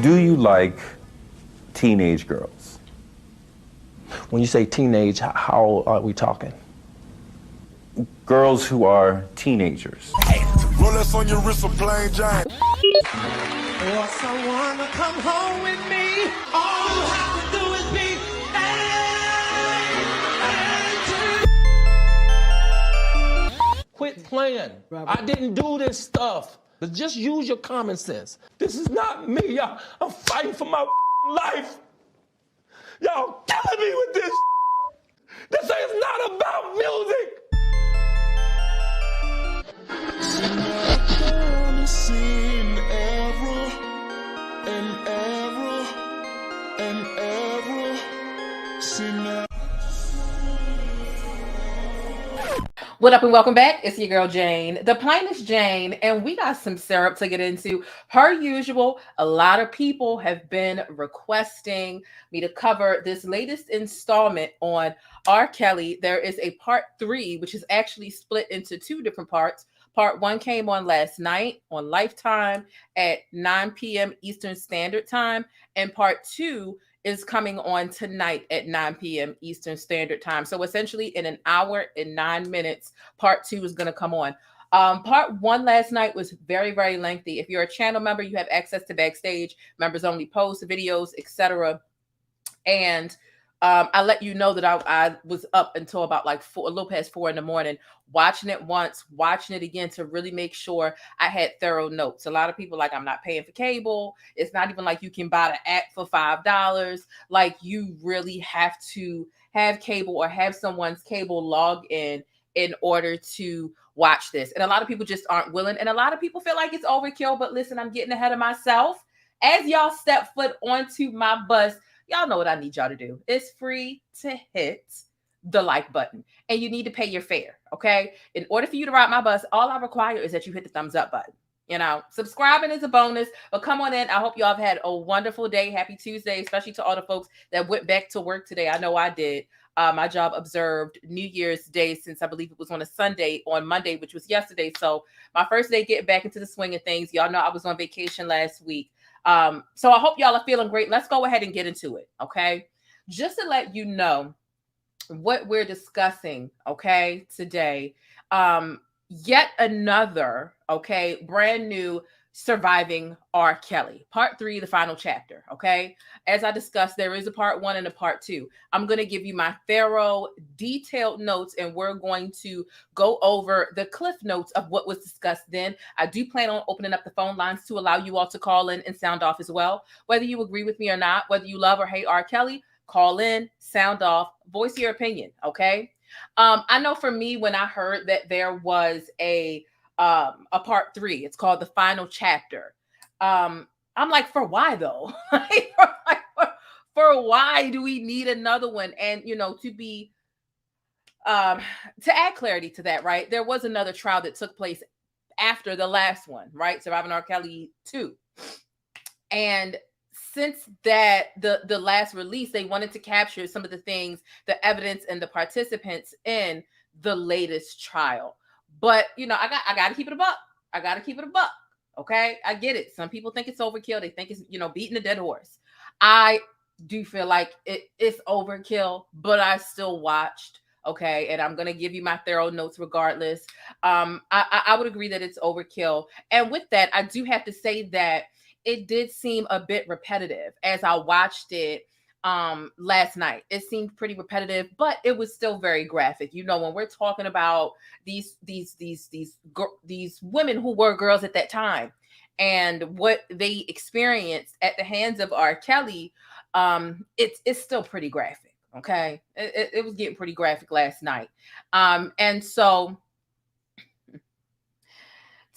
Do you like teenage girls? When you say teenage, how old are we talking? Girls who are teenagers. Rolex on your wrist, a plain Jane. For someone to come home with me, all you have to do is be Quit playing. I didn't do this stuff. But just use your common sense. This is not me. I'm fighting for my life. Y'all killing me with this. This is not about music. Seen error and error and error. Seen that. What up and welcome back. It's your girl Jane, the plainest Jane, and we got some syrup to get into. Per usual, a lot of people have been requesting me to cover this latest installment on R. Kelly. There is a part 3, which is actually split into 2 different parts. Part 1 came on last night on Lifetime at 9 p.m. Eastern Standard Time, and part 2 is coming on tonight at 9 p.m. Eastern Standard Time. So essentially in an hour and 9 minutes, part 2 is going to come on. Part 1 last night was very, very lengthy. If you're a channel member, you have access to backstage, members only posts, videos, etc. And I let you know that I was up until about like a little past 4 in the morning, watching it once, watching it again to really make sure I had thorough notes. A lot of people like, I'm not paying for cable. It's not even like you can buy the app for $5. Like you really have to have cable or have someone's cable log in order to watch this. And a lot of people just aren't willing. And a lot of people feel like it's overkill. But listen, I'm getting ahead of myself. As y'all step foot onto my bus, y'all know what I need y'all to do. It's free to hit the like button, and you need to pay your fare, okay? In order for you to ride my bus, all I require is that you hit the thumbs up button. You know, subscribing is a bonus, but come on in. I hope y'all have had a wonderful day. Happy Tuesday, especially to all the folks that went back to work today. I know I did. My job observed New Year's Day since I believe it was on a Sunday on Monday, which was yesterday. So my first day getting back into the swing of things. Y'all know I was on vacation last week. So I hope y'all are feeling great. Let's go ahead and get into it, okay? Just to let you know what we're discussing, okay, today. Yet another, okay, brand new Surviving R. Kelly. Part 3, the final chapter, okay? As I discussed, there is a part 1 and a part 2. I'm going to give you my thorough, detailed notes, and we're going to go over the cliff notes of what was discussed then. I do plan on opening up the phone lines to allow you all to call in and sound off as well. Whether you agree with me or not, whether you love or hate R. Kelly, call in, sound off, voice your opinion, okay? I know for me, when I heard that there was a part 3, it's called the final chapter. I'm like, for why though? For why do we need another one? And you know, to add clarity to that, right? There was another trial that took place after the last one, right? Surviving R. Kelly 2. And since that, the last release, they wanted to capture some of the things, the evidence and the participants in the latest trial. But, you know, I got to keep it a buck. I got to keep it a buck. Okay. I get it. Some people think it's overkill. They think it's, you know, beating a dead horse. I do feel like it's overkill, but I still watched. Okay. And I'm going to give you my thorough notes regardless. I would agree that it's overkill. And with that, I do have to say that it did seem a bit repetitive as I watched it last night. It seemed pretty repetitive, but it was still very graphic. You know, when we're talking about these women who were girls at that time and what they experienced at the hands of R. Kelly, it's still pretty graphic. Okay, it was getting pretty graphic last night, and so.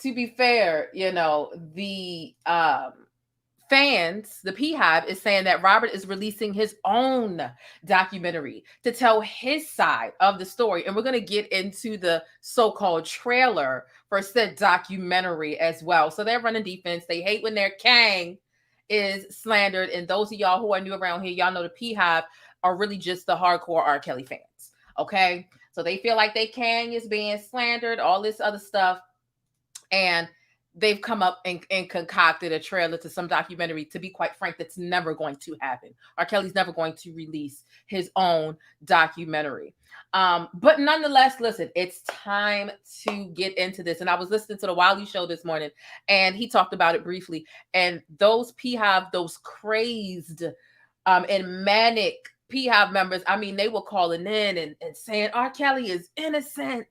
To be fair, you know, the fans, the Beehive is saying that Robert is releasing his own documentary to tell his side of the story. And we're going to get into the so-called trailer for said documentary as well. So they're running defense. They hate when their Kang is slandered. And those of y'all who are new around here, y'all know the Beehive are really just the hardcore R. Kelly fans. Okay. So they feel like they Kang is being slandered, all this other stuff. And they've come up and concocted a trailer to some documentary. To be quite frank, that's never going to happen. R. Kelly's never going to release his own documentary. But nonetheless, listen, it's time to get into this. And I was listening to the Wiley show this morning, and he talked about it briefly. And those P-Hive, those crazed and manic P-Hive members, I mean, they were calling in and saying R. Kelly is innocent.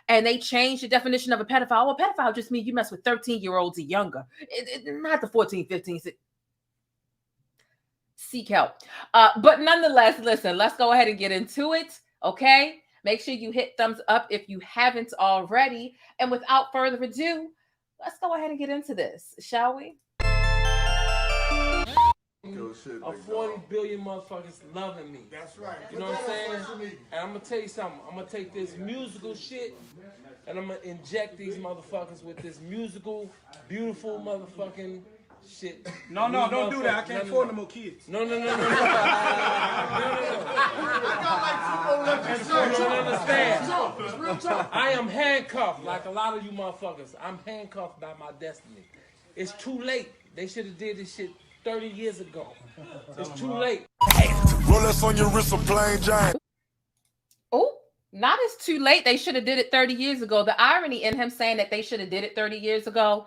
And they changed the definition of a pedophile. Well, pedophile just means you mess with 13-year-olds or younger. Not the 14, 15. Seek help. But nonetheless, listen, let's go ahead and get into it, okay? Make sure you hit thumbs up if you haven't already. And without further ado, let's go ahead and get into this, shall we? Of 40 billion motherfuckers loving me. That's right. You know what I'm saying? And I'm gonna tell you something. I'm gonna take this musical shit and I'm gonna inject these motherfuckers with this musical, beautiful motherfucking shit. No, don't do that. I can't afford no more kids. No. You don't understand. I am handcuffed like a lot of you motherfuckers. I'm handcuffed by my destiny. It's too late. They should have did this shit 30 years ago. It's too late. Rolex on your wrist, a plain Jane. Oh, not as too late. They should have did it 30 years ago. The irony in him saying that they should have did it 30 years ago,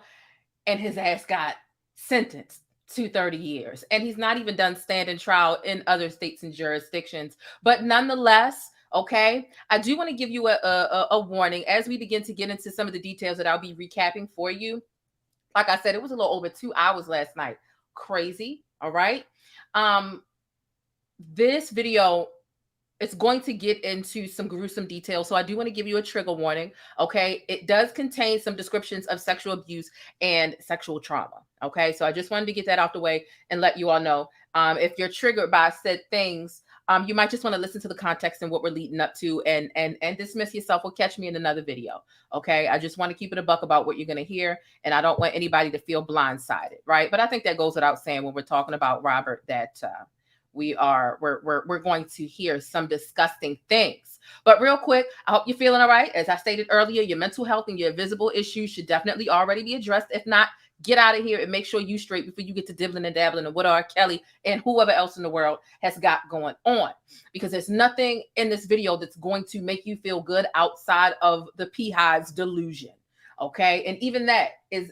and his ass got sentenced to 30 years. And he's not even done standing trial in other states and jurisdictions. But nonetheless, okay, I do want to give you a warning as we begin to get into some of the details that I'll be recapping for you. Like I said, it was a little over 2 hours last night. Crazy. All right. This video, it's going to get into some gruesome details. So I do want to give you a trigger warning. Okay. It does contain some descriptions of sexual abuse and sexual trauma. Okay. So I just wanted to get that out the way and let you all know, if you're triggered by said things, you might just want to listen to the context and what we're leading up to and dismiss yourself or catch me in another video. Okay. I just want to keep it a buck about what you're going to hear. And I don't want anybody to feel blindsided. Right. But I think that goes without saying when we're talking about Robert, that we're going to hear some disgusting things. But real quick, I hope you're feeling all right. As I stated earlier, your mental health and your visible issues should definitely already be addressed. If not, get out of here and make sure you straight before you get to dibbling and dabbling and what R. Kelly and whoever else in the world has got going on. Because there's nothing in this video that's going to make you feel good outside of the P-Hive's delusion. Okay. And even that is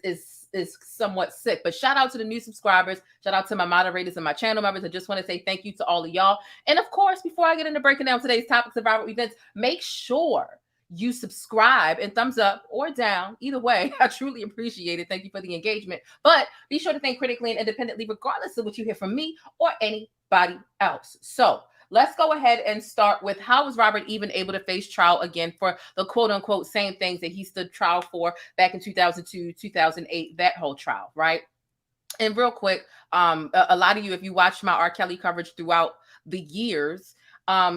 somewhat sick. But shout out to the new subscribers. Shout out to my moderators and my channel members. I just want to say thank you to all of y'all. And of course, before I get into breaking down today's topics of viral events, make sure you subscribe and thumbs up or down. Either way, I truly appreciate it. Thank you for the engagement. But be sure to think critically and independently, regardless of what you hear from me or anybody else. So let's go ahead and start with, how was Robert even able to face trial again for the quote unquote same things that he stood trial for back in 2002, 2008, that whole trial, right? And real quick, a lot of you, if you watch my R. Kelly coverage throughout the years,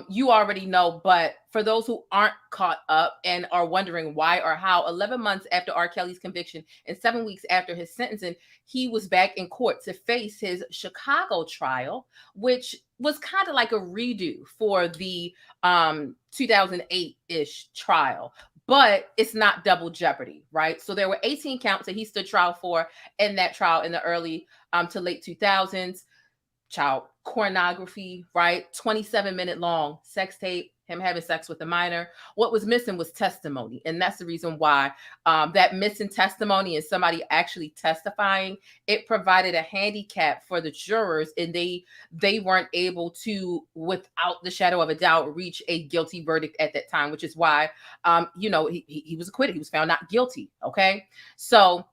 you already know, but for those who aren't caught up and are wondering why or how, 11 months after R. Kelly's conviction and 7 weeks after his sentencing, he was back in court to face his Chicago trial, which was kind of like a redo for the 2008-ish trial. But it's not double jeopardy, right? So there were 18 counts that he stood trial for in that trial in the early to late 2000s. Child pornography, right? 27-minute long sex tape, him having sex with a minor. What was missing was testimony. And that's the reason why that missing testimony and somebody actually testifying, it provided a handicap for the jurors, and they weren't able to, without the shadow of a doubt, reach a guilty verdict at that time, which is why, he was acquitted. He was found not guilty. Okay. So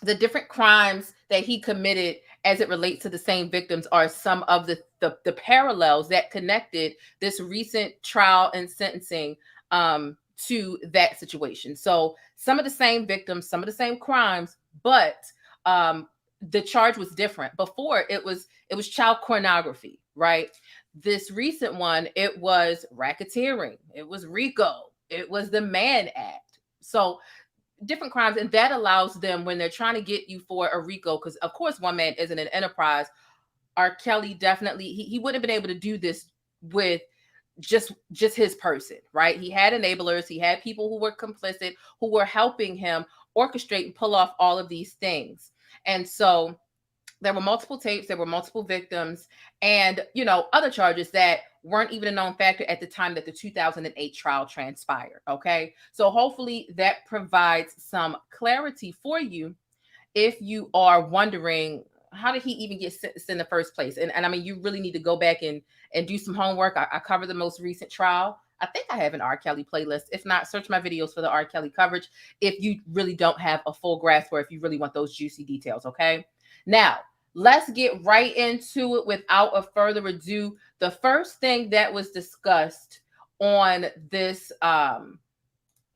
the different crimes that he committed as it relates to the same victims are some of the parallels that connected this recent trial and sentencing to that situation. So some of the same victims, some of the same crimes, but the charge was different. Before it was child pornography, right? This recent one, it was racketeering, it was RICO, it was the Mann Act. So different crimes, and that allows them, when they're trying to get you for a RICO, because of course one man isn't an enterprise. R. Kelly definitely, he wouldn't have been able to do this with just his person, right? He had enablers, he had people who were complicit, who were helping him orchestrate and pull off all of these things. And so there were multiple tapes, there were multiple victims, and other charges that weren't even a known factor at the time that the 2008 trial transpired. Okay, so hopefully that provides some clarity for you if you are wondering, how did he even get sentenced in the first place? And I mean, you really need to go back and do some homework. I covered the most recent trial. I think I have an R. Kelly playlist. If not, search my videos for the R. Kelly coverage if you really don't have a full grasp, or if you really want those juicy details. Okay, now let's get right into it without a further ado. The first thing that was discussed on this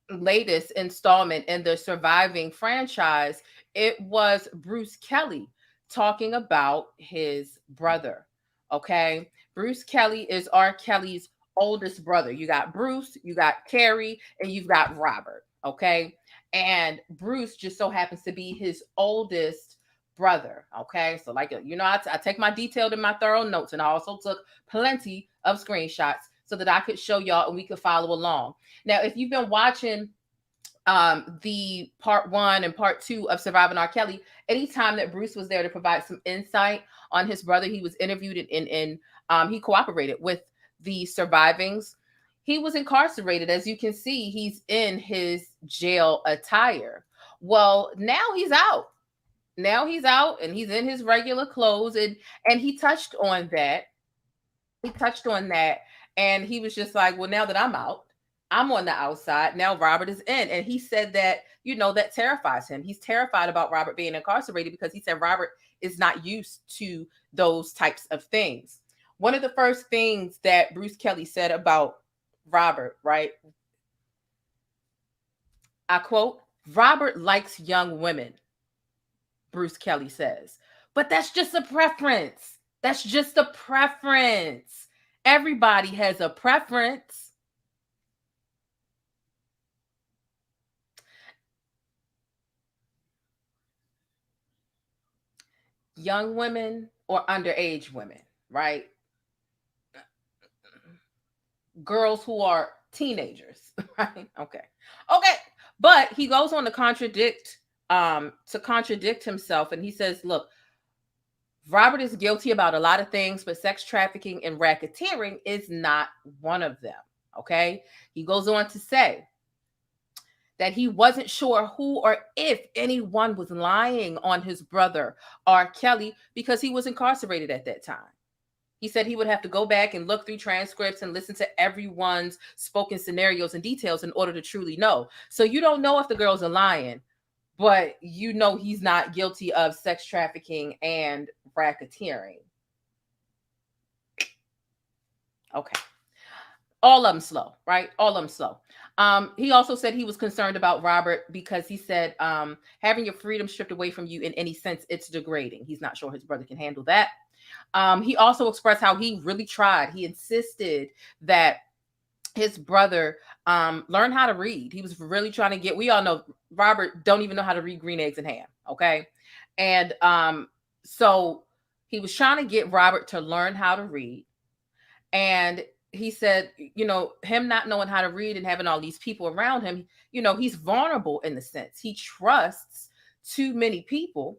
latest installment in the Surviving franchise, it was Bruce Kelly talking about his brother. Okay, Bruce Kelly is R. Kelly's oldest brother. You got Bruce, you got Carrie, and you've got Robert. Okay, and Bruce just so happens to be his oldest brother. Okay, so like I take my detailed and my thorough notes, and I also took plenty of screenshots so that I could show y'all and we could follow along. Now, if you've been watching the part 1 and part 2 of Surviving R. Kelly, anytime that Bruce was there to provide some insight on his brother, he was interviewed and he cooperated with the survivings. He was incarcerated. As you can see, he's in his jail attire. Well, now he's out. Now he's out and he's in his regular clothes, and he touched on that. And he was just like, well, now that I'm out, I'm on the outside. Now Robert is in. And he said that, that terrifies him. He's terrified about Robert being incarcerated because he said Robert is not used to those types of things. One of the first things that Bruce Kelly said about Robert, right? I quote, "Robert likes young women," Bruce Kelly says. But that's just a preference. That's just a preference. Everybody has a preference. Young women or underage women, right? Girls who are teenagers, right? Okay. But he goes on to contradict himself, and he says, look, Robert is guilty about a lot of things, but sex trafficking and racketeering is not one of them. Okay. He goes on to say that he wasn't sure who or if anyone was lying on his brother R. Kelly because he was incarcerated at that time. He said he would have to go back and look through transcripts and listen to everyone's spoken scenarios and details in order to truly know. So you don't know if the girls are lying, but he's not guilty of sex trafficking and racketeering. Okay. All of them slow, right? All of them slow. He also said he was concerned about Robert because he said having your freedom stripped away from you in any sense, it's degrading. He's not sure his brother can handle that. He also expressed how he really tried. He insisted that his brother learn how to read. He was really trying to get, we all know Robert don't even know how to read green eggs and ham. Okay. And so he was trying to get Robert to learn how to read. And he said, him not knowing how to read and having all these people around him, he's vulnerable in the sense he trusts too many people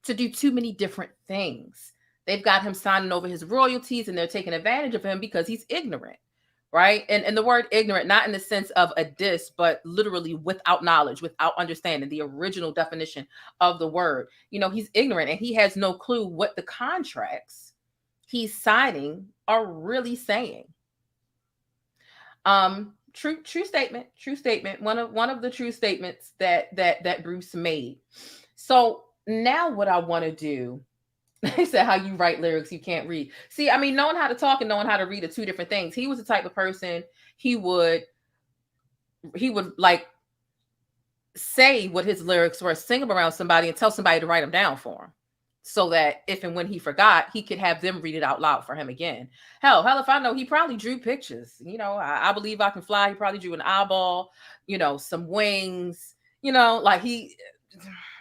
to do too many different things. They've got him signing over his royalties and they're taking advantage of him because he's ignorant, right? And the word ignorant, not in the sense of a diss, but literally without knowledge, without understanding the original definition of the word. He's ignorant and he has no clue what the contracts he's signing are really saying. True statement. One of the true statements that Bruce made. So now what I want to do, he said, how you write lyrics you can't read. See, I mean, knowing how to talk and knowing how to read are two different things. He was the type of person, he would like say what his lyrics were, sing them around somebody and tell somebody to write them down for him, so that if and when he forgot, he could have them read it out loud for him again. Hell, if I know, he probably drew pictures. I believe I can fly. He probably drew an eyeball, some wings, like he,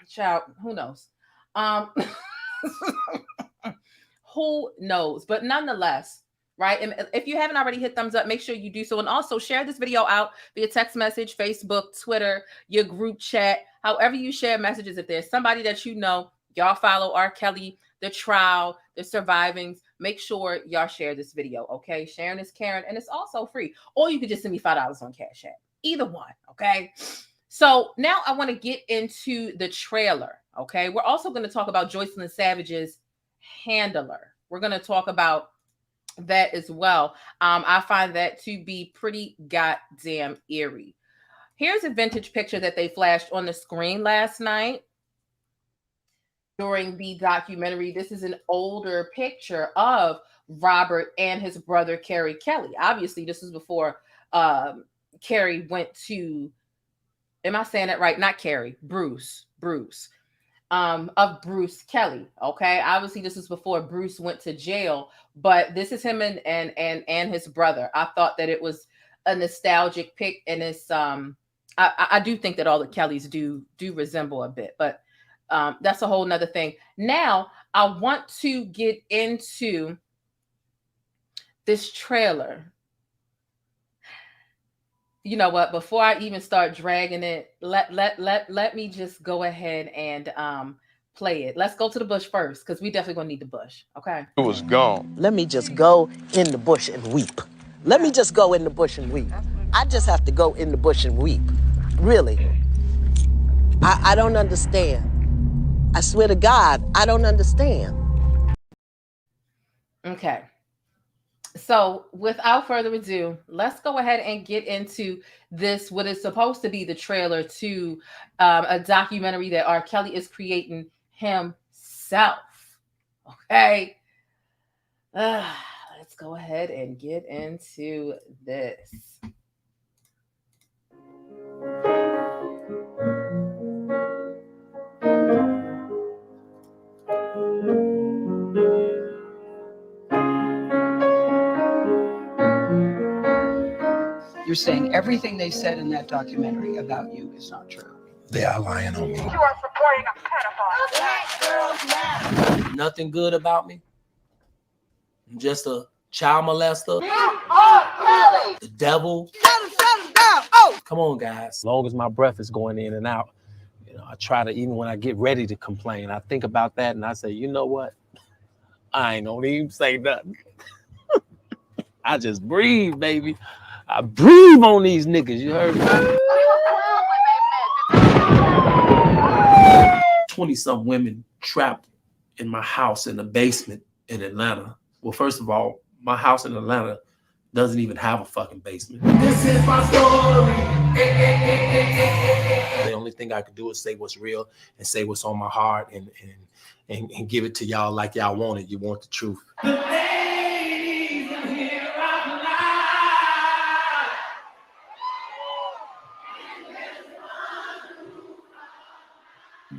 child, who knows? Who knows? But nonetheless, right? And if you haven't already hit thumbs up, make sure you do so. And also share this video out via text message, Facebook, Twitter, your group chat, however you share messages. If there's somebody that you know, y'all follow R. Kelly, the trial, the survivings, make sure y'all share this video, okay? Sharing is caring, and it's also free. Or you could just send me $5 on Cash App. Either one, okay? So now I want to get into the trailer, okay? We're also going to talk about Joycelyn Savage's handler. We're going to talk about that as well. I find that to be pretty goddamn eerie. Here's a vintage picture that they flashed on the screen last night during the documentary. This is an older picture of Robert and his brother, Kerry Kelly. Obviously, this was before Kerry went to, am I saying that right? Not Kerry, Bruce. Of Bruce Kelly. Okay. Obviously, this is before Bruce went to jail, but this is him and his brother. I thought that it was a nostalgic pic, and it's I do think that all the Kellys do resemble a bit, but that's a whole nother thing. Now I want to get into this trailer. You know what? Before I even start dragging it, let me just go ahead and play it. Let's go to the bush first, because we definitely gonna need the bush. Okay. It was gone. Let me just go in the bush and weep. Let me just go in the bush and weep. I just have to go in the bush and weep. Really. I don't understand. I swear to God, I don't understand. Okay. So without further ado, let's go ahead and get into this, what is supposed to be the trailer to a documentary that R. Kelly is creating himself. Okay. Let's go ahead and get into this. You're saying everything they said in that documentary about you is not true. They are lying on me. You are supporting a pedophile. Nothing good about me. I'm just a child molester. The devil. Come on, guys. As long as my breath is going in and out, you know, I try to, even when I get ready to complain, I think about that and I say, you know what? I ain't gonna even say nothing. I just breathe, baby. I breathe on these niggas, you heard me? 20-some women trapped in my house in the basement in Atlanta. Well, first of all, my house in Atlanta doesn't even have a fucking basement. This is my story. The only thing I could do is say what's real and say what's on my heart and give it to y'all like y'all want it. You want the truth.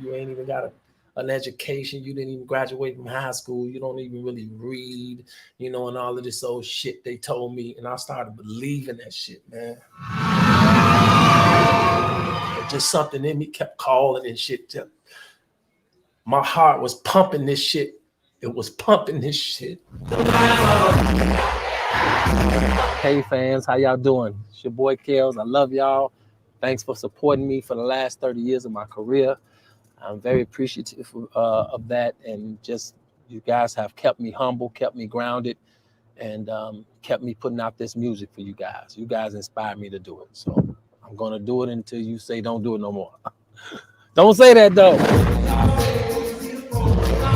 You ain't even got an education. You didn't even graduate from high school. You don't even really read, you know, and all of this old shit they told me. And I started believing that shit, man. Just something in me kept calling and shit. My heart was pumping this shit. It was pumping this shit. Hey fans, how y'all doing? It's your boy Kels. I love y'all. Thanks for supporting me for the last 30 years of my career. I'm very appreciative of that, and just you guys have kept me humble, kept me grounded, and kept me putting out this music for you guys. You guys inspired me to do it, so I'm gonna do it until you say don't do it no more. Don't say that though.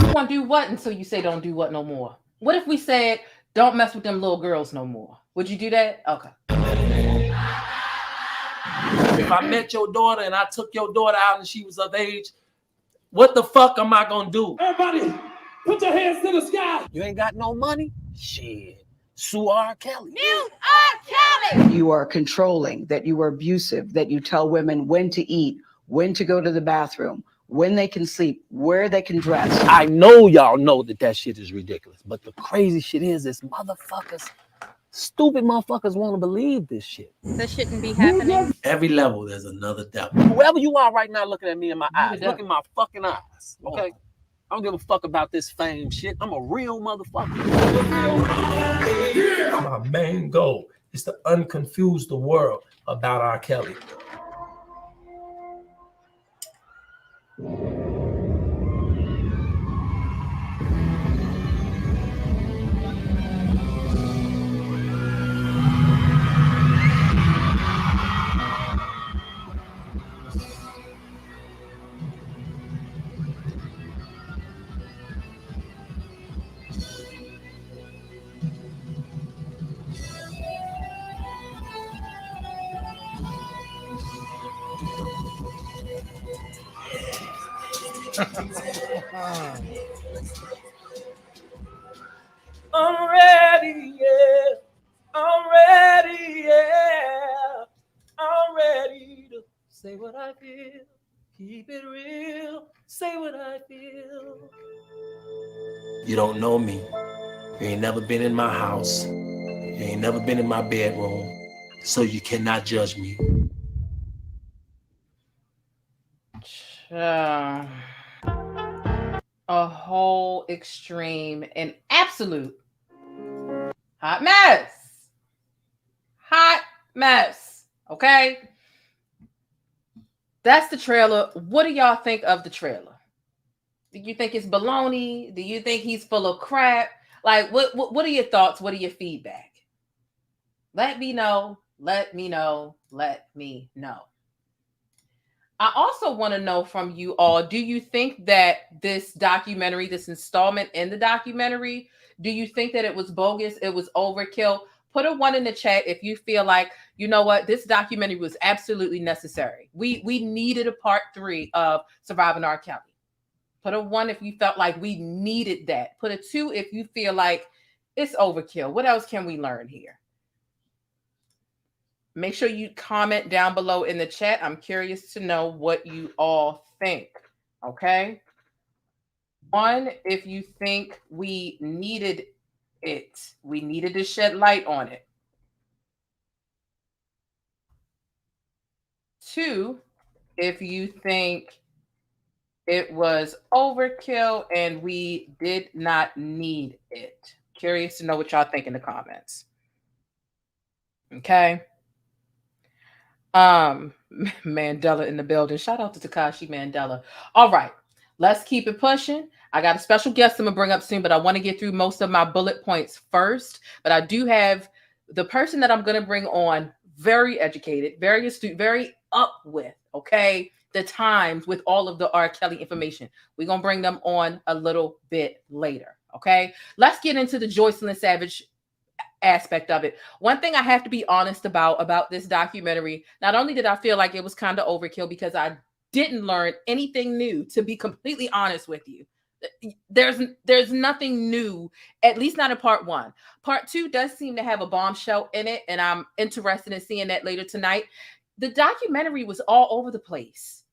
You want to do what until you say don't do what no more? What if we said don't mess with them little girls no more? Would you do that? Okay. If I met your daughter and I took your daughter out and she was of age, what the fuck am I gonna do? Everybody, put your hands to the sky. You ain't got no money? Shit. Sue R. Kelly. You are Kelly. You are controlling, that you are abusive, that you tell women when to eat, when to go to the bathroom, when they can sleep, where they can dress. I know y'all know that shit is ridiculous, but the crazy shit is motherfuckers, stupid motherfuckers want to believe this shit. This shouldn't be happening. Every level, there's another devil. Whoever you are right now looking at me in my eyes, look in my fucking eyes, okay? I don't give a fuck about this fame shit. I'm a real motherfucker. My main goal is to unconfuse the world about R. Kelly. I'm ready, yeah. I'm ready, yeah. I'm ready to say what I feel. Keep it real. Say what I feel. You don't know me. You ain't never been in my house. You ain't never been in my bedroom. So you cannot judge me. A whole extreme and absolute hot mess. Hot mess. Okay. That's the trailer. What do y'all think of the trailer? Do you think it's baloney? Do you think he's full of crap? Like, what are your thoughts? What are your feedback? Let me know. Let me know. Let me know. I also want to know from you all, do you think that this documentary, this installment in the documentary, do you think that it was bogus? It was overkill? Put a 1 in the chat if you feel like, you know what, this documentary was absolutely necessary. We needed a part 3 of Surviving R. Kelly. Put a 1 if you felt like we needed that. Put a 2 if you feel like it's overkill. What else can we learn here? Make sure you comment down below in the chat. I'm curious to know what you all think. Okay. 1, if you think we needed it. We needed to shed light on it. 2, if you think it was overkill and we did not need it. Curious to know what y'all think in the comments. Okay. Mandela in the building. Shout out to Takashi Mandela. All right, let's keep it pushing. I got a special guest I'm gonna bring up soon, but I want to get through most of my bullet points first. But I do have the person that I'm gonna bring on, very educated, very astute, very up with, okay, the times with all of the R. Kelly information. We're gonna bring them on a little bit later. Okay, let's get into the Joycelyn Savage aspect of it. One thing I have to be honest about this documentary, not only did I feel like it was kind of overkill because I didn't learn anything new, to be completely honest with you. There's nothing new, at least not in part 1. Part 2 does seem to have a bombshell in it, and I'm interested in seeing that later tonight. The documentary was all over the place.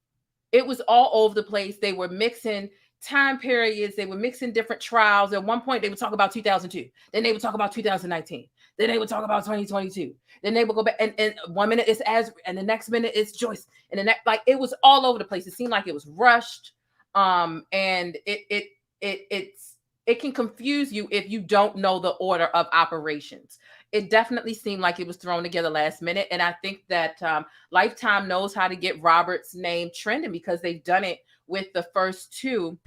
It was all over the place. They were mixing time periods. They were mixing different trials. At one point, they would talk about 2002. Then they would talk about 2019. Then they would talk about 2022. Then they would go back, and 1 minute it's Asriel, and the next minute it's Joyce, and the next, like, it was all over the place. It seemed like it was rushed, and it can confuse you if you don't know the order of operations. It definitely seemed like it was thrown together last minute, and I think that Lifetime knows how to get Robert's name trending because they've done it with the first 2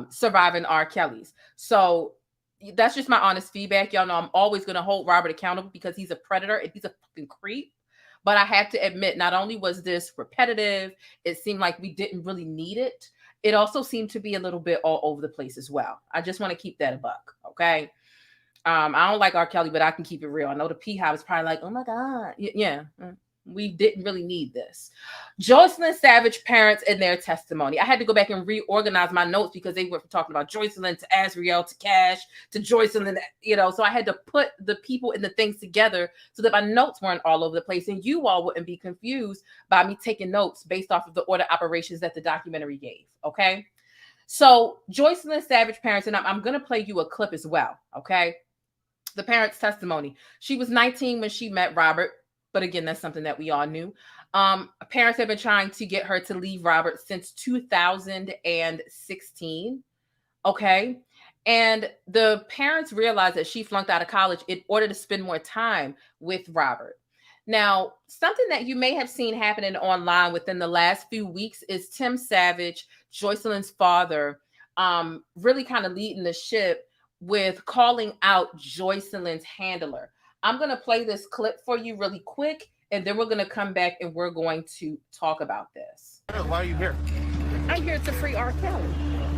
Surviving R. Kellys. So that's just my honest feedback. Y'all know I'm always going to hold Robert accountable because he's a predator and he's a fucking creep. But I have to admit, not only was this repetitive, it seemed like we didn't really need it. It also seemed to be a little bit all over the place as well. I just want to keep that a buck. Okay. I don't like R. Kelly, but I can keep it real. I know the P-Hive is probably like, oh my God. Yeah. We didn't really need this. Joycelyn Savage parents and their testimony. I had to go back and reorganize my notes because they were talking about Joycelyn to Asriel to Cash to Joycelyn, so I had to put the people and the things together so that my notes weren't all over the place and you all wouldn't be confused by me taking notes based off of the order operations that the documentary gave. Okay. So Joycelyn Savage parents, and I'm going to play you a clip as well. Okay. The parents' testimony. She was 19 when she met Robert. But again, that's something that we all knew. Parents have been trying to get her to leave Robert since 2016. Okay. And the parents realized that she flunked out of college in order to spend more time with Robert. Now, something that you may have seen happening online within the last few weeks is Tim Savage, Joycelyn's father, really kind of leading the ship with calling out Joycelyn's handler. I'm going to play this clip for you really quick, and then we're going to come back and we're going to talk about this. Why are you here? I'm here to free R. Kelly.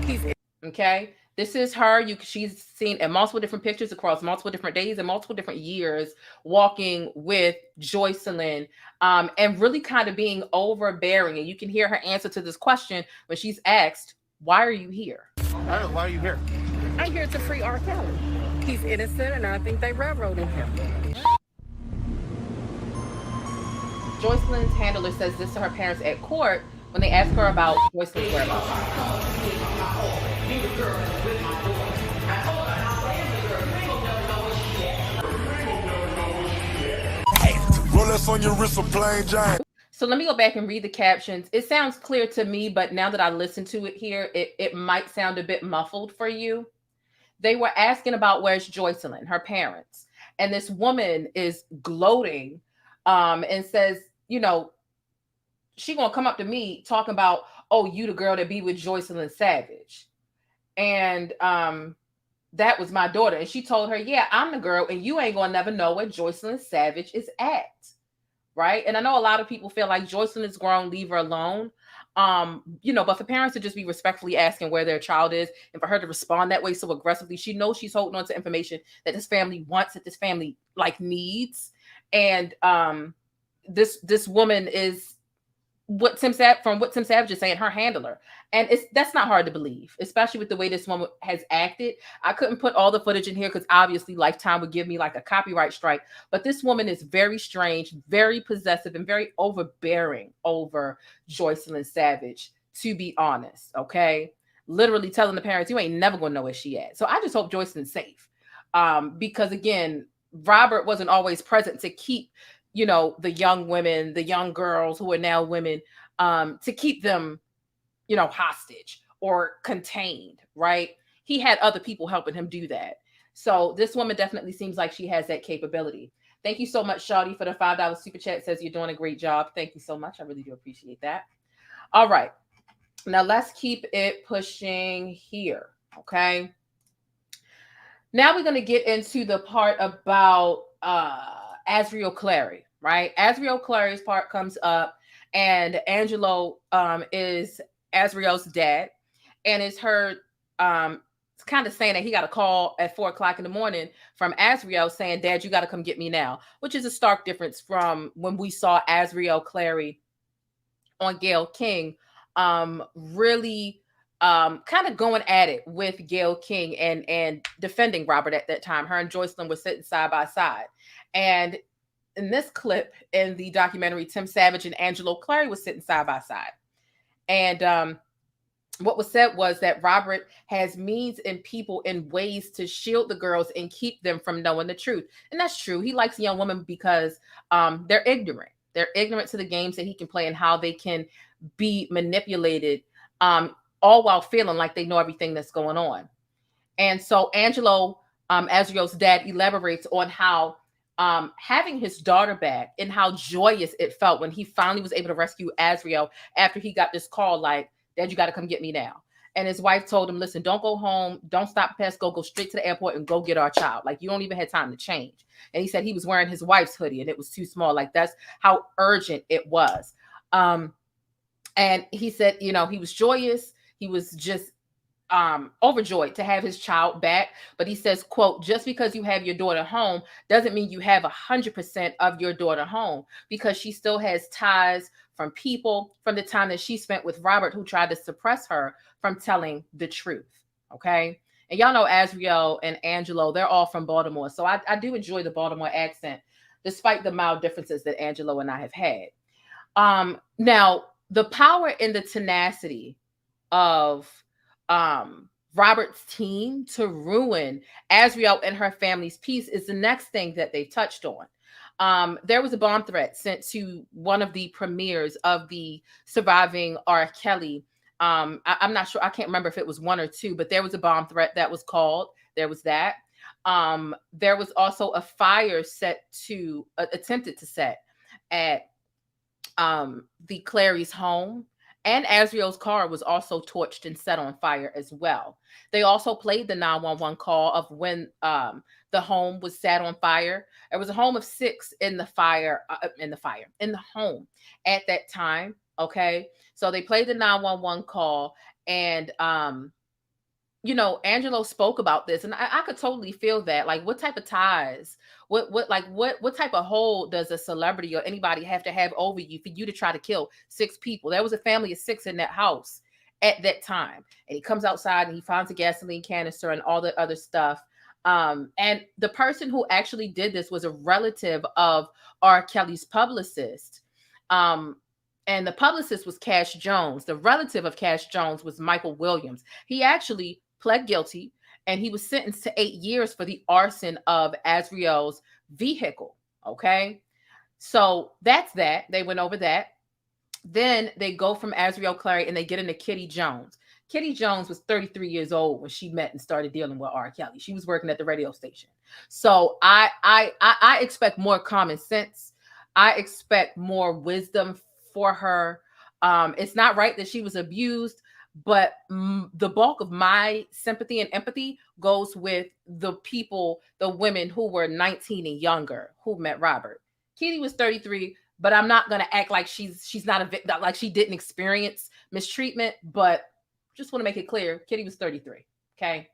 He's okay. This is her. She's seen in multiple different pictures across multiple different days and multiple different years walking with Joycelyn, and really kind of being overbearing. And you can hear her answer to this question when she's asked, "Why are you here?" Why are you here? I'm here to free R. Kelly. He's innocent, and I think they railroaded him. Joycelyn's handler says this to her parents at court when they ask her about Joycelyn's whereabouts. Rolex on your wrist, a plain Jane. So let me go back and read the captions. It sounds clear to me, but now that I listen to it here, it might sound a bit muffled for you. They were asking about where's Joycelyn, her parents. And this woman is gloating and says, you know, she gonna come up to me talking about, oh, you the girl that be with Joycelyn Savage. And that was my daughter. And she told her, yeah, I'm the girl, and you ain't gonna never know where Joycelyn Savage is at. Right. And I know a lot of people feel like Joycelyn is grown, leave her alone. But for parents to just be respectfully asking where their child is, and for her to respond that way so aggressively, she knows she's holding on to information that this family wants, that this family needs. And this woman is what Tim Savage is saying, her handler. And that's not hard to believe, especially with the way this woman has acted. I couldn't put all the footage in here because obviously Lifetime would give me a copyright strike. But this woman is very strange, very possessive, and very overbearing over Joycelyn Savage, to be honest. Okay. Literally telling the parents, you ain't never gonna know where she at. So I just hope Joycelyn's safe. Because again, Robert wasn't always present to keep, the young women, the young girls who are now women, to keep them, hostage or contained, right? He had other people helping him do that. So this woman definitely seems like she has that capability. Thank you so much, Shawty, for the $5 super chat. Says you're doing a great job. Thank you so much. I really do appreciate that. All right. Now let's keep it pushing here. Okay. Now we're going to get into the part about Asriel Clary, right? Asriel Clary's part comes up, and Angelo is Asriel's dad, and it's her kind of saying that he got a call at 4:00 in the morning from Asriel saying, Dad, you got to come get me now, which is a stark difference from when we saw Asriel Clary on Gayle King really kind of going at it with Gayle King and defending Robert at that time. Her and Joycelyn were sitting side by side. And in this clip in the documentary, Tim Savage and Angelo Clary was sitting side by side. And what was said was that Robert has means and people and ways to shield the girls and keep them from knowing the truth. And that's true. He likes young women because they're ignorant. They're ignorant to the games that he can play and how they can be manipulated, all while feeling like they know everything that's going on. And so Angelo, Asriel's dad, elaborates on how having his daughter back and how joyous it felt when he finally was able to rescue Asriel after he got this call like, Dad, you got to come get me now. And his wife told him, listen, don't go home. Don't stop past go straight to the airport and go get our child. Like, you don't even have time to change. And he said he was wearing his wife's hoodie and it was too small. Like, that's how urgent it was. And he said, he was joyous. He was just overjoyed to have his child back. But he says, quote, just because you have your daughter home doesn't mean you have 100% of your daughter home, because she still has ties from people from the time that she spent with Robert, who tried to suppress her from telling the truth. Okay. And y'all know Asriel and Angelo, they're all from Baltimore. So I do enjoy the Baltimore accent, despite the mild differences that Angelo and I have had. Now, the power and the tenacity of Robert's team to ruin Asriel and her family's peace is the next thing that they've touched on. There was a bomb threat sent to one of the premieres of the surviving R. Kelly. I'm not sure. I can't remember if it was one or two, but there was a bomb threat that was called. There was that. There was also a fire attempted to set at the Clary's home, and Asriel's car was also torched and set on fire as well. They also played the 911 call of when the home was set on fire. There was a home of 6 in the home at that time. Okay, so they played the 911 call, and Angelo spoke about this, and I could totally feel that. Like, what type of ties, what type of hold does a celebrity or anybody have to have over you for you to try to kill 6 people? There was a family of 6 in that house at that time, and he comes outside and he finds a gasoline canister and all the other stuff. And the person who actually did this was a relative of R. Kelly's publicist. And the publicist was Cash Jones. The relative of Cash Jones was Michael Williams. He actually pled guilty, and he was sentenced to 8 years for the arson of Asriel's vehicle. Okay, so that's that. They went over that. Then they go from Asriel Clary and they get into Kitty Jones. Kitty Jones was 33 years old when she met and started dealing with R. Kelly. She was working at the radio station. So I expect more common sense. I expect more wisdom for her. It's not right that she was abused, but the bulk of my sympathy and empathy goes with the people, the women who were 19 and younger who met Robert. Kitty was 33, but I'm not going to act like she's not a victim, like she didn't experience mistreatment, but just want to make it clear, Kitty was 33, okay?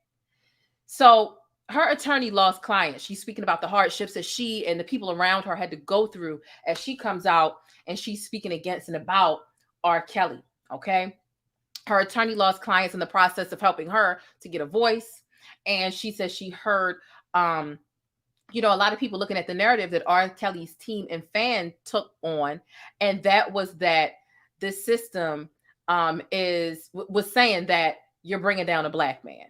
So her attorney lost clients. She's speaking about the hardships that she and the people around her had to go through as she comes out and she's speaking against and about R. Kelly, okay? Her attorney lost clients in the process of helping her to get a voice. And she says she heard, a lot of people looking at the narrative that R. Kelly's team and fan took on. And that was that the system was saying that you're bringing down a black man.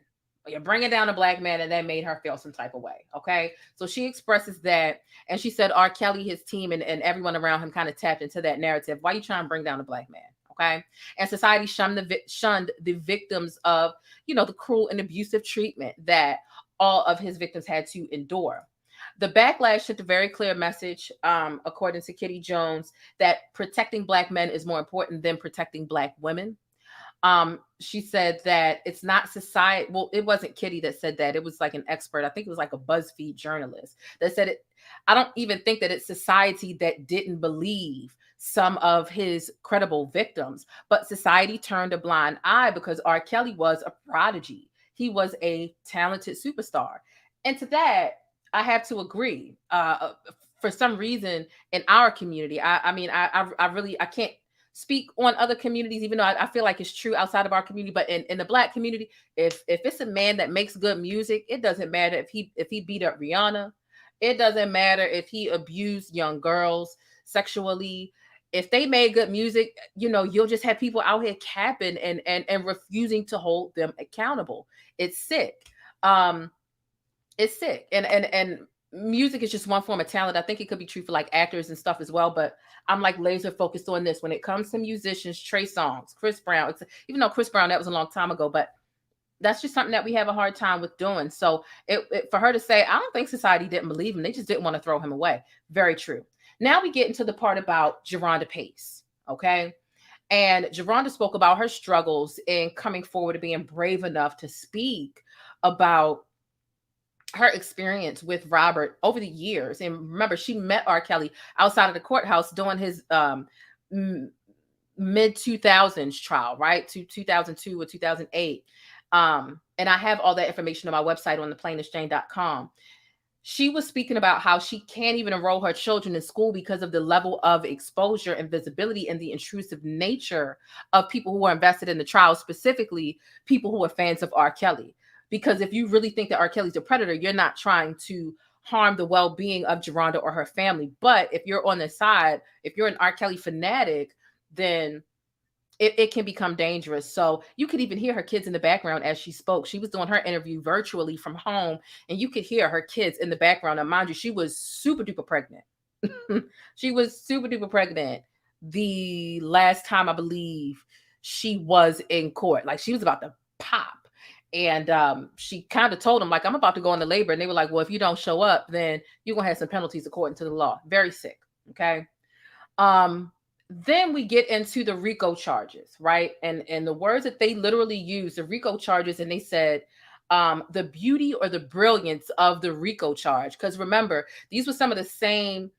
You're bringing down a black man, and that made her feel some type of way. Okay, so she expresses that, and she said R. Kelly, his team, and everyone around him kind of tapped into that narrative. Why are you trying to bring down a black man? Okay, and society shunned the victims of, the cruel and abusive treatment that all of his victims had to endure. The backlash sent a very clear message, according to Kitty Jones, that protecting black men is more important than protecting black women. She said that it's not society. Well, it wasn't Kitty that said that. It was like an expert. I think it was like a BuzzFeed journalist that said it. I don't even think that it's society that didn't believe some of his credible victims, but society turned a blind eye because R. Kelly was a prodigy. He was a talented superstar. And to that, I have to agree. For some reason in our community, I can't speak on other communities, even though I feel like it's true outside of our community. But in the black community, if it's a man that makes good music, it doesn't matter if he beat up Rihanna. It doesn't matter if he abused young girls sexually. If they made good music, you'll just have people out here capping and refusing to hold them accountable. It's sick. It's sick. And music is just one form of talent. I think it could be true for like actors and stuff as well, but I'm like laser focused on this. When it comes to musicians, Trey Songz, Chris Brown, even though Chris Brown, that was a long time ago, but that's just something that we have a hard time with doing. So for her to say, I don't think society didn't believe him. They just didn't want to throw him away. Very true. Now we get into the part about Geronda Pace. Okay. And Geronda spoke about her struggles in coming forward and being brave enough to speak about her experience with Robert over the years. And remember, she met R. Kelly outside of the courthouse during his mid 2000s trial, right? To 2002 or 2008. And I have all that information on my website on theplainesjane.com. She was speaking about how she can't even enroll her children in school because of the level of exposure and visibility and the intrusive nature of people who are invested in the trial, specifically people who are fans of R. Kelly. Because if you really think that R. Kelly's a predator, you're not trying to harm the well-being of Geronda or her family. But if you're on the side, if you're an R. Kelly fanatic, then it can become dangerous. So you could even hear her kids in the background as she spoke. She was doing her interview virtually from home, and you could hear her kids in the background. Now, mind you, she was super duper pregnant. She was super duper pregnant the last time I believe she was in court. Like she was about to pop. And she kind of told him, like, I'm about to go into labor. And they were like, well, if you don't show up, then you're going to have some penalties according to the law. Very sick. Okay. Then we get into the RICO charges, right? And the words that they literally used, the RICO charges, and they said, the beauty or the brilliance of the RICO charge. Because remember, these were some of the same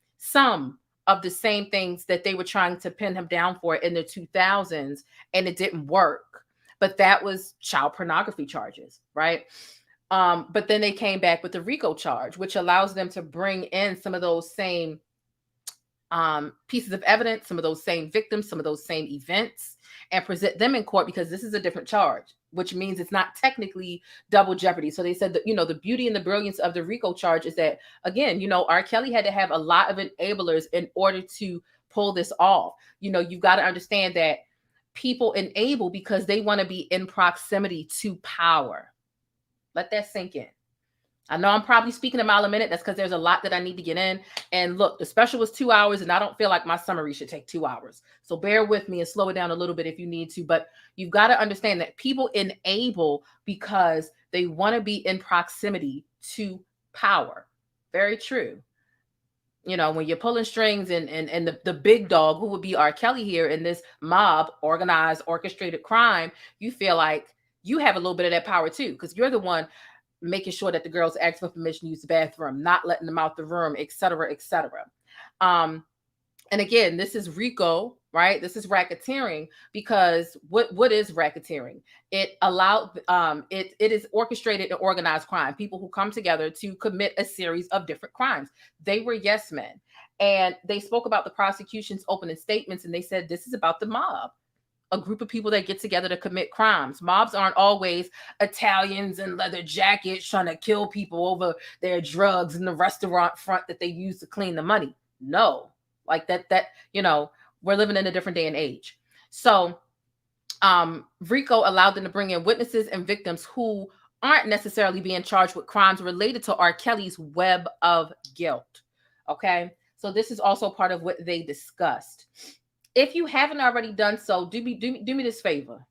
things that they were trying to pin him down for in the 2000s, and it didn't work. But that was child pornography charges, right? But then they came back with the RICO charge, which allows them to bring in some of those same pieces of evidence, some of those same victims, some of those same events, and present them in court because this is a different charge, which means it's not technically double jeopardy. So they said that, the beauty and the brilliance of the RICO charge is that, again, R. Kelly had to have a lot of enablers in order to pull this off. You've got to understand that people enable because they want to be in proximity to power. Let that sink in. I know I'm probably speaking a mile a minute. That's because there's a lot that I need to get in. And look, the special was 2 hours, and I don't feel like my summary should take 2 hours. So bear with me and slow it down a little bit if you need to. But you've got to understand that people enable because they want to be in proximity to power. Very true. When you're pulling strings and the big dog, who would be R. Kelly here in this mob, organized, orchestrated crime, you feel like you have a little bit of that power too, because you're the one making sure that the girls ask for permission to use the bathroom, not letting them out the room, et cetera, et cetera. And again, this is RICO, right? This is racketeering because what is racketeering? It is orchestrated and organized crime. People who come together to commit a series of different crimes. They were yes men. And they spoke about the prosecution's opening statements, and they said, this is about the mob. A group of people that get together to commit crimes. Mobs aren't always Italians in leather jackets trying to kill people over their drugs in the restaurant front that they use to clean the money. No, like that, we're living in a different day and age. So RICO allowed them to bring in witnesses and victims who aren't necessarily being charged with crimes related to R. Kelly's web of guilt. Okay. So this is also part of what they discussed. If you haven't already done so, do me this favor.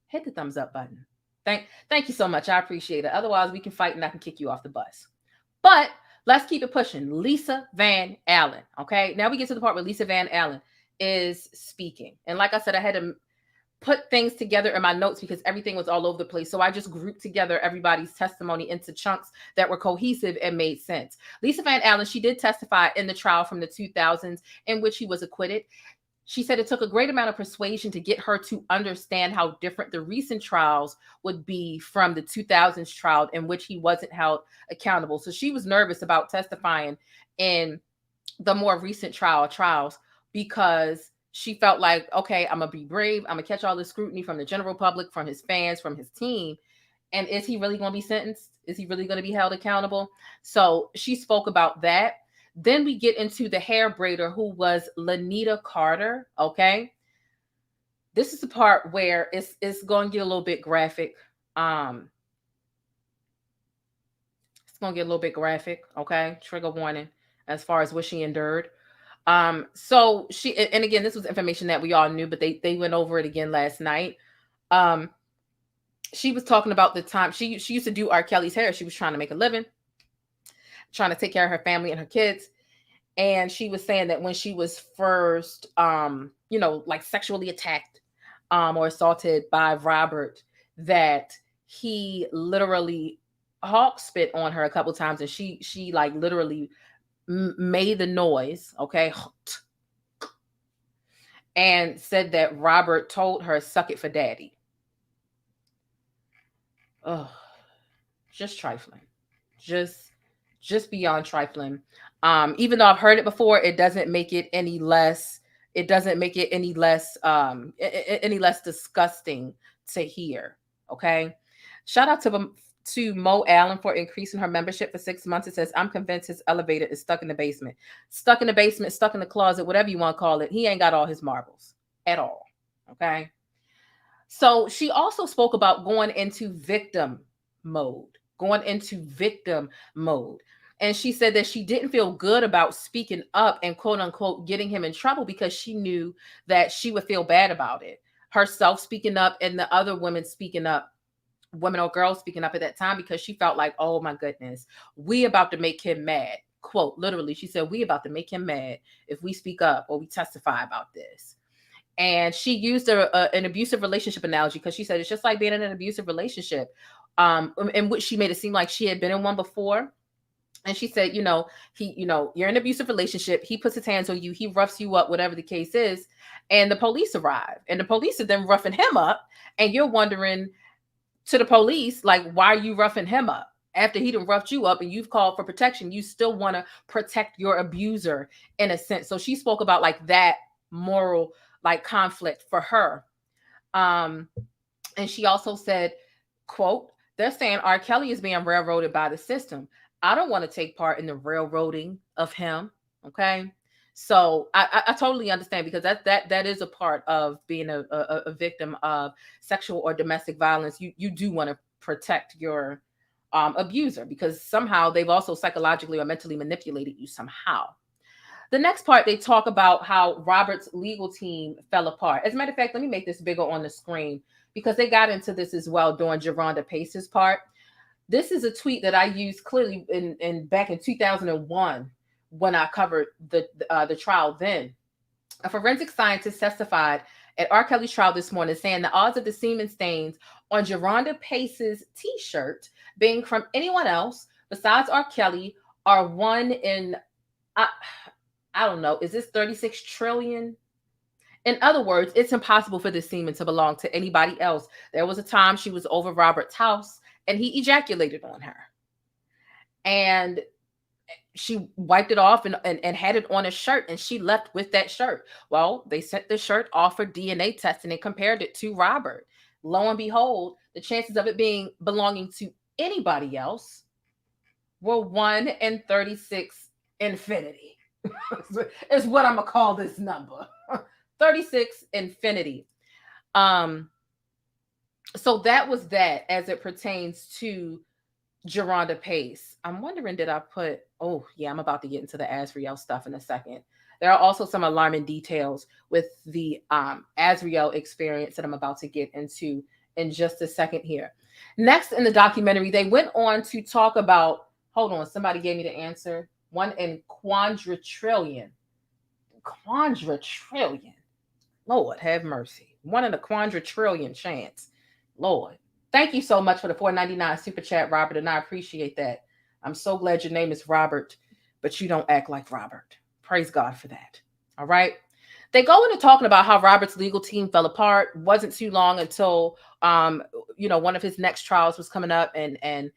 Hit the thumbs up button. Thank you so much. I appreciate it. Otherwise, we can fight and I can kick you off the bus. But let's keep it pushing. Lisa Van Allen. Okay. Now we get to the part where Lisa Van Allen is speaking. And like I said, I had to put things together in my notes because everything was all over the place. So I just grouped together everybody's testimony into chunks that were cohesive and made sense. Lisa Van Allen, she did testify in the trial from the 2000s in which he was acquitted. She said it took a great amount of persuasion to get her to understand how different the recent trials would be from the 2000s trial in which he wasn't held accountable. So she was nervous about testifying in the more recent trials because she felt like, okay, I'm going to be brave. I'm going to catch all the scrutiny from the general public, from his fans, from his team. And is he really going to be sentenced? Is he really going to be held accountable? So she spoke about that. Then we get into the hair braider who was Lanita Carter. Okay. This is the part where it's going to get a little bit graphic. It's going to get a little bit graphic. Okay. Trigger warning as far as what she endured. So she, and again, this was information that we all knew, but they went over it again last night. She was talking about the time she used to do R. Kelly's hair. She was trying to make a living, trying to take care of her family and her kids. And she was saying that when she was first, like sexually attacked or assaulted by Robert, that he literally hawk spit on her a couple of times. And she like literally made the noise, okay, and said that Robert told her, suck it for daddy. Oh, just trifling. Just beyond trifling. Even though I've heard it before, it doesn't make it any less. It doesn't make it any less disgusting to hear. Okay. Shout out to Mo Allen for increasing her membership for 6 months. It says, I'm convinced his elevator is stuck in the basement, stuck in the closet, whatever you want to call it. He ain't got all his marbles at all. Okay. So she also spoke about going into victim mode. And she said that she didn't feel good about speaking up and quote unquote getting him in trouble because she knew that she would feel bad about it. Herself speaking up and the other women speaking up, women or girls speaking up at that time, because she felt like, oh my goodness, we about to make him mad. Quote, literally, she said, we about to make him mad if we speak up or we testify about this. And she used an abusive relationship analogy because she said it's just like being in an abusive relationship, in which she made it seem like she had been in one before. And she said, you're in an abusive relationship. He puts his hands on you. He roughs you up, whatever the case is. And the police arrive. And the police are then roughing him up. And you're wondering to the police, like, why are you roughing him up? After he done roughed you up and you've called for protection, you still want to protect your abuser in a sense. So she spoke about like that moral like conflict for her. And she also said, quote, they're saying R. Kelly is being railroaded by the system. I don't want to take part in the railroading of him. Okay. So I totally understand, because that is a part of being a victim of sexual or domestic violence. You do want to protect your abuser, because somehow they've also psychologically or mentally manipulated you somehow. The next part, they talk about how Robert's legal team fell apart. As a matter of fact, let me make this bigger on the screen, because they got into this as well during Jerronda Pace's part. This is a tweet that I used clearly in back in 2001 when I covered the trial then. A forensic scientist testified at R. Kelly's trial this morning, saying the odds of the semen stains on Jerronda Pace's t-shirt being from anyone else besides R. Kelly are 1 in, I don't know, is this 36 trillion? In other words, it's impossible for this semen to belong to anybody else. There was a time she was over Robert's house and he ejaculated on her. And she wiped it off and had it on a shirt, and she left with that shirt. Well, they sent the shirt off for DNA testing and compared it to Robert. Lo and behold, the chances of it belonging to anybody else were 1 in 36 infinity. Is what I'm gonna call this number. 36 infinity. So that was that as it pertains to Jerronda Pace. I'm wondering, did I put, oh yeah, I'm about to get into the Asriel stuff in a second. There are also some alarming details with the Asriel experience that I'm about to get into in just a second here. Next in the documentary, they went on to talk about, hold on, somebody gave me the answer. 1 in quadrillion. Quadrillion. Lord have mercy. 1 in a quadrillion chance. Lord. Thank you so much for the $4.99 super chat, Robert, and I appreciate that. I'm so glad your name is Robert, but you don't act like Robert. Praise God for that. All right. They go into talking about how Robert's legal team fell apart. Wasn't too long until one of his next trials was coming up, and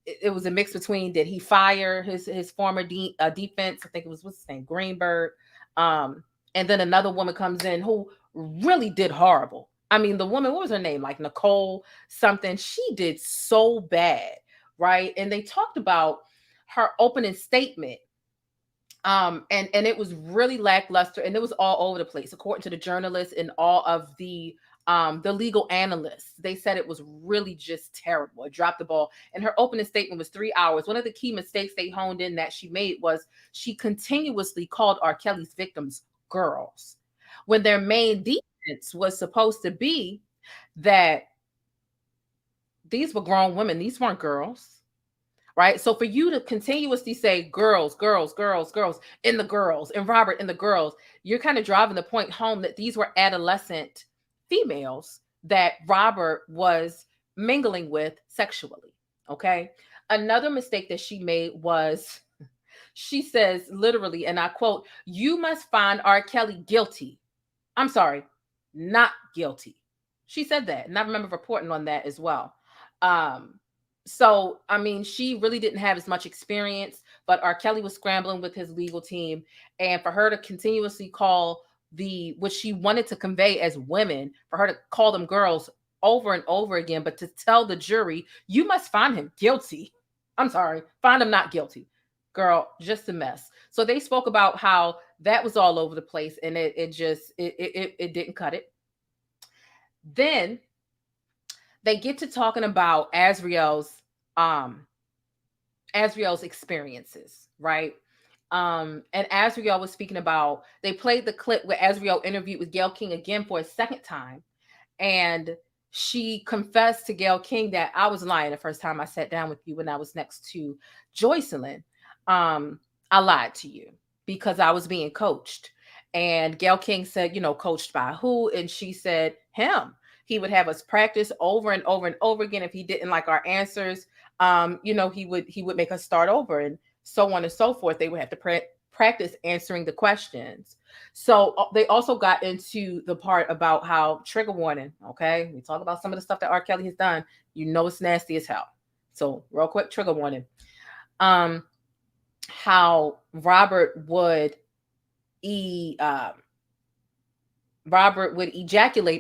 it was a mix between, did he fire his former defense? I think it was, what's his name, Greenberg. And then another woman comes in who really did horrible. I mean, the woman, what was her name? Like Nicole something. She did so bad, right? And they talked about her opening statement. And it was really lackluster, and it was all over the place, according to the journalists and all of the legal analysts. They said it was really just terrible. It dropped the ball. And her opening statement was 3 hours. One of the key mistakes they honed in that she made was she continuously called R. Kelly's victims girls, when their main defense was supposed to be that these were grown women. These weren't girls, right? So for you to continuously say girls, girls, girls, girls, and the girls, and Robert and the girls, you're kind of driving the point home that these were adolescent females that Robert was mingling with sexually, okay? Another mistake that she made was, she says literally, and I quote, "You must find R. Kelly guilty." I'm sorry, not guilty. She said that, and I remember reporting on that as well. So, I mean, she really didn't have as much experience, but R. Kelly was scrambling with his legal team, and for her to continuously call what she wanted to convey as women, for her to call them girls over and over again, but to tell the jury, you must find him guilty. I'm sorry, find him not guilty. Girl, just a mess. So they spoke about how that was all over the place, and it didn't cut it. Then they get to talking about Asriel's Asriel's experiences, right? And Asriel was speaking about, they played the clip where Asriel interviewed with Gayle King again for a second time. And she confessed to Gayle King that I was lying the first time I sat down with you when I was next to Joycelyn. I lied to you because I was being coached. And Gayle King said, coached by who? And she said, him. He would have us practice over and over and over again. If he didn't like our answers, he would make us start over, and so on and so forth. They would have to practice answering the questions. So they also got into the part about how, trigger warning, okay? We talk about some of the stuff that R. Kelly has done. It's nasty as hell. So real quick, trigger warning. How Robert would ejaculate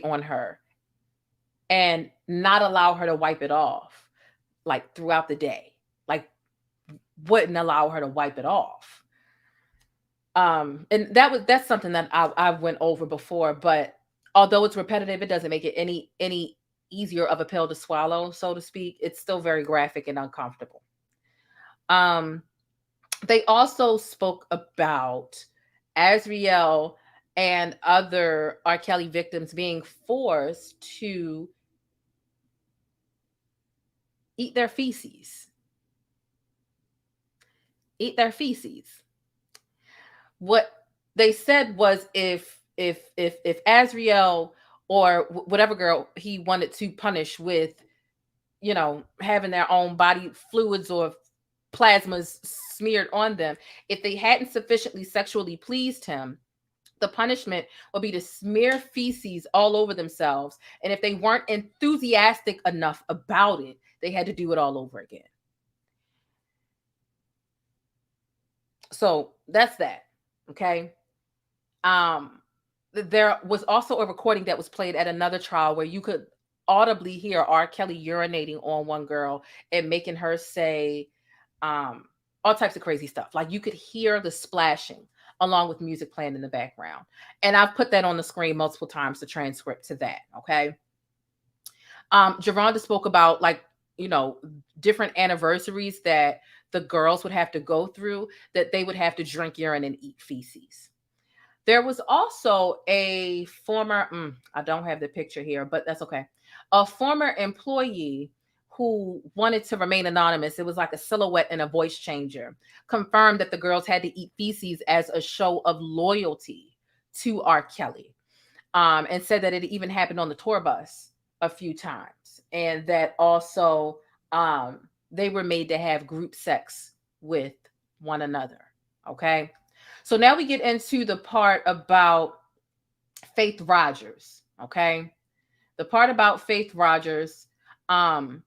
on her and not allow her to wipe it off, like throughout the day, like wouldn't allow her to wipe it off. And that's something that I went over before, but although it's repetitive, it doesn't make it any easier of a pill to swallow, so to speak. It's still very graphic and uncomfortable. They also spoke about Asriel and other R. Kelly victims being forced to eat their feces. Eat their feces. What they said was if Asriel or whatever girl he wanted to punish with, having their own body fluids or plasmas smeared on them, if they hadn't sufficiently sexually pleased him, the punishment would be to smear feces all over themselves. And if they weren't enthusiastic enough about it, they had to do it all over again. So that's that. Okay. There was also a recording that was played at another trial where you could audibly hear R. Kelly urinating on one girl and making her say all types of crazy stuff. Like you could hear the splashing along with music playing in the background. And I've put that on the screen multiple times, the transcript to that. Okay. Geronda spoke about different anniversaries that the girls would have to go through, that they would have to drink urine and eat feces. There was also a former, I don't have the picture here, but that's okay. A former employee who wanted to remain anonymous, it was like a silhouette and a voice changer, confirmed that the girls had to eat feces as a show of loyalty to R. Kelly, and said that it even happened on the tour bus a few times, and that also they were made to have group sex with one another. Okay. So now we get into the part about Faith Rogers. Okay. The part about Faith Rogers, the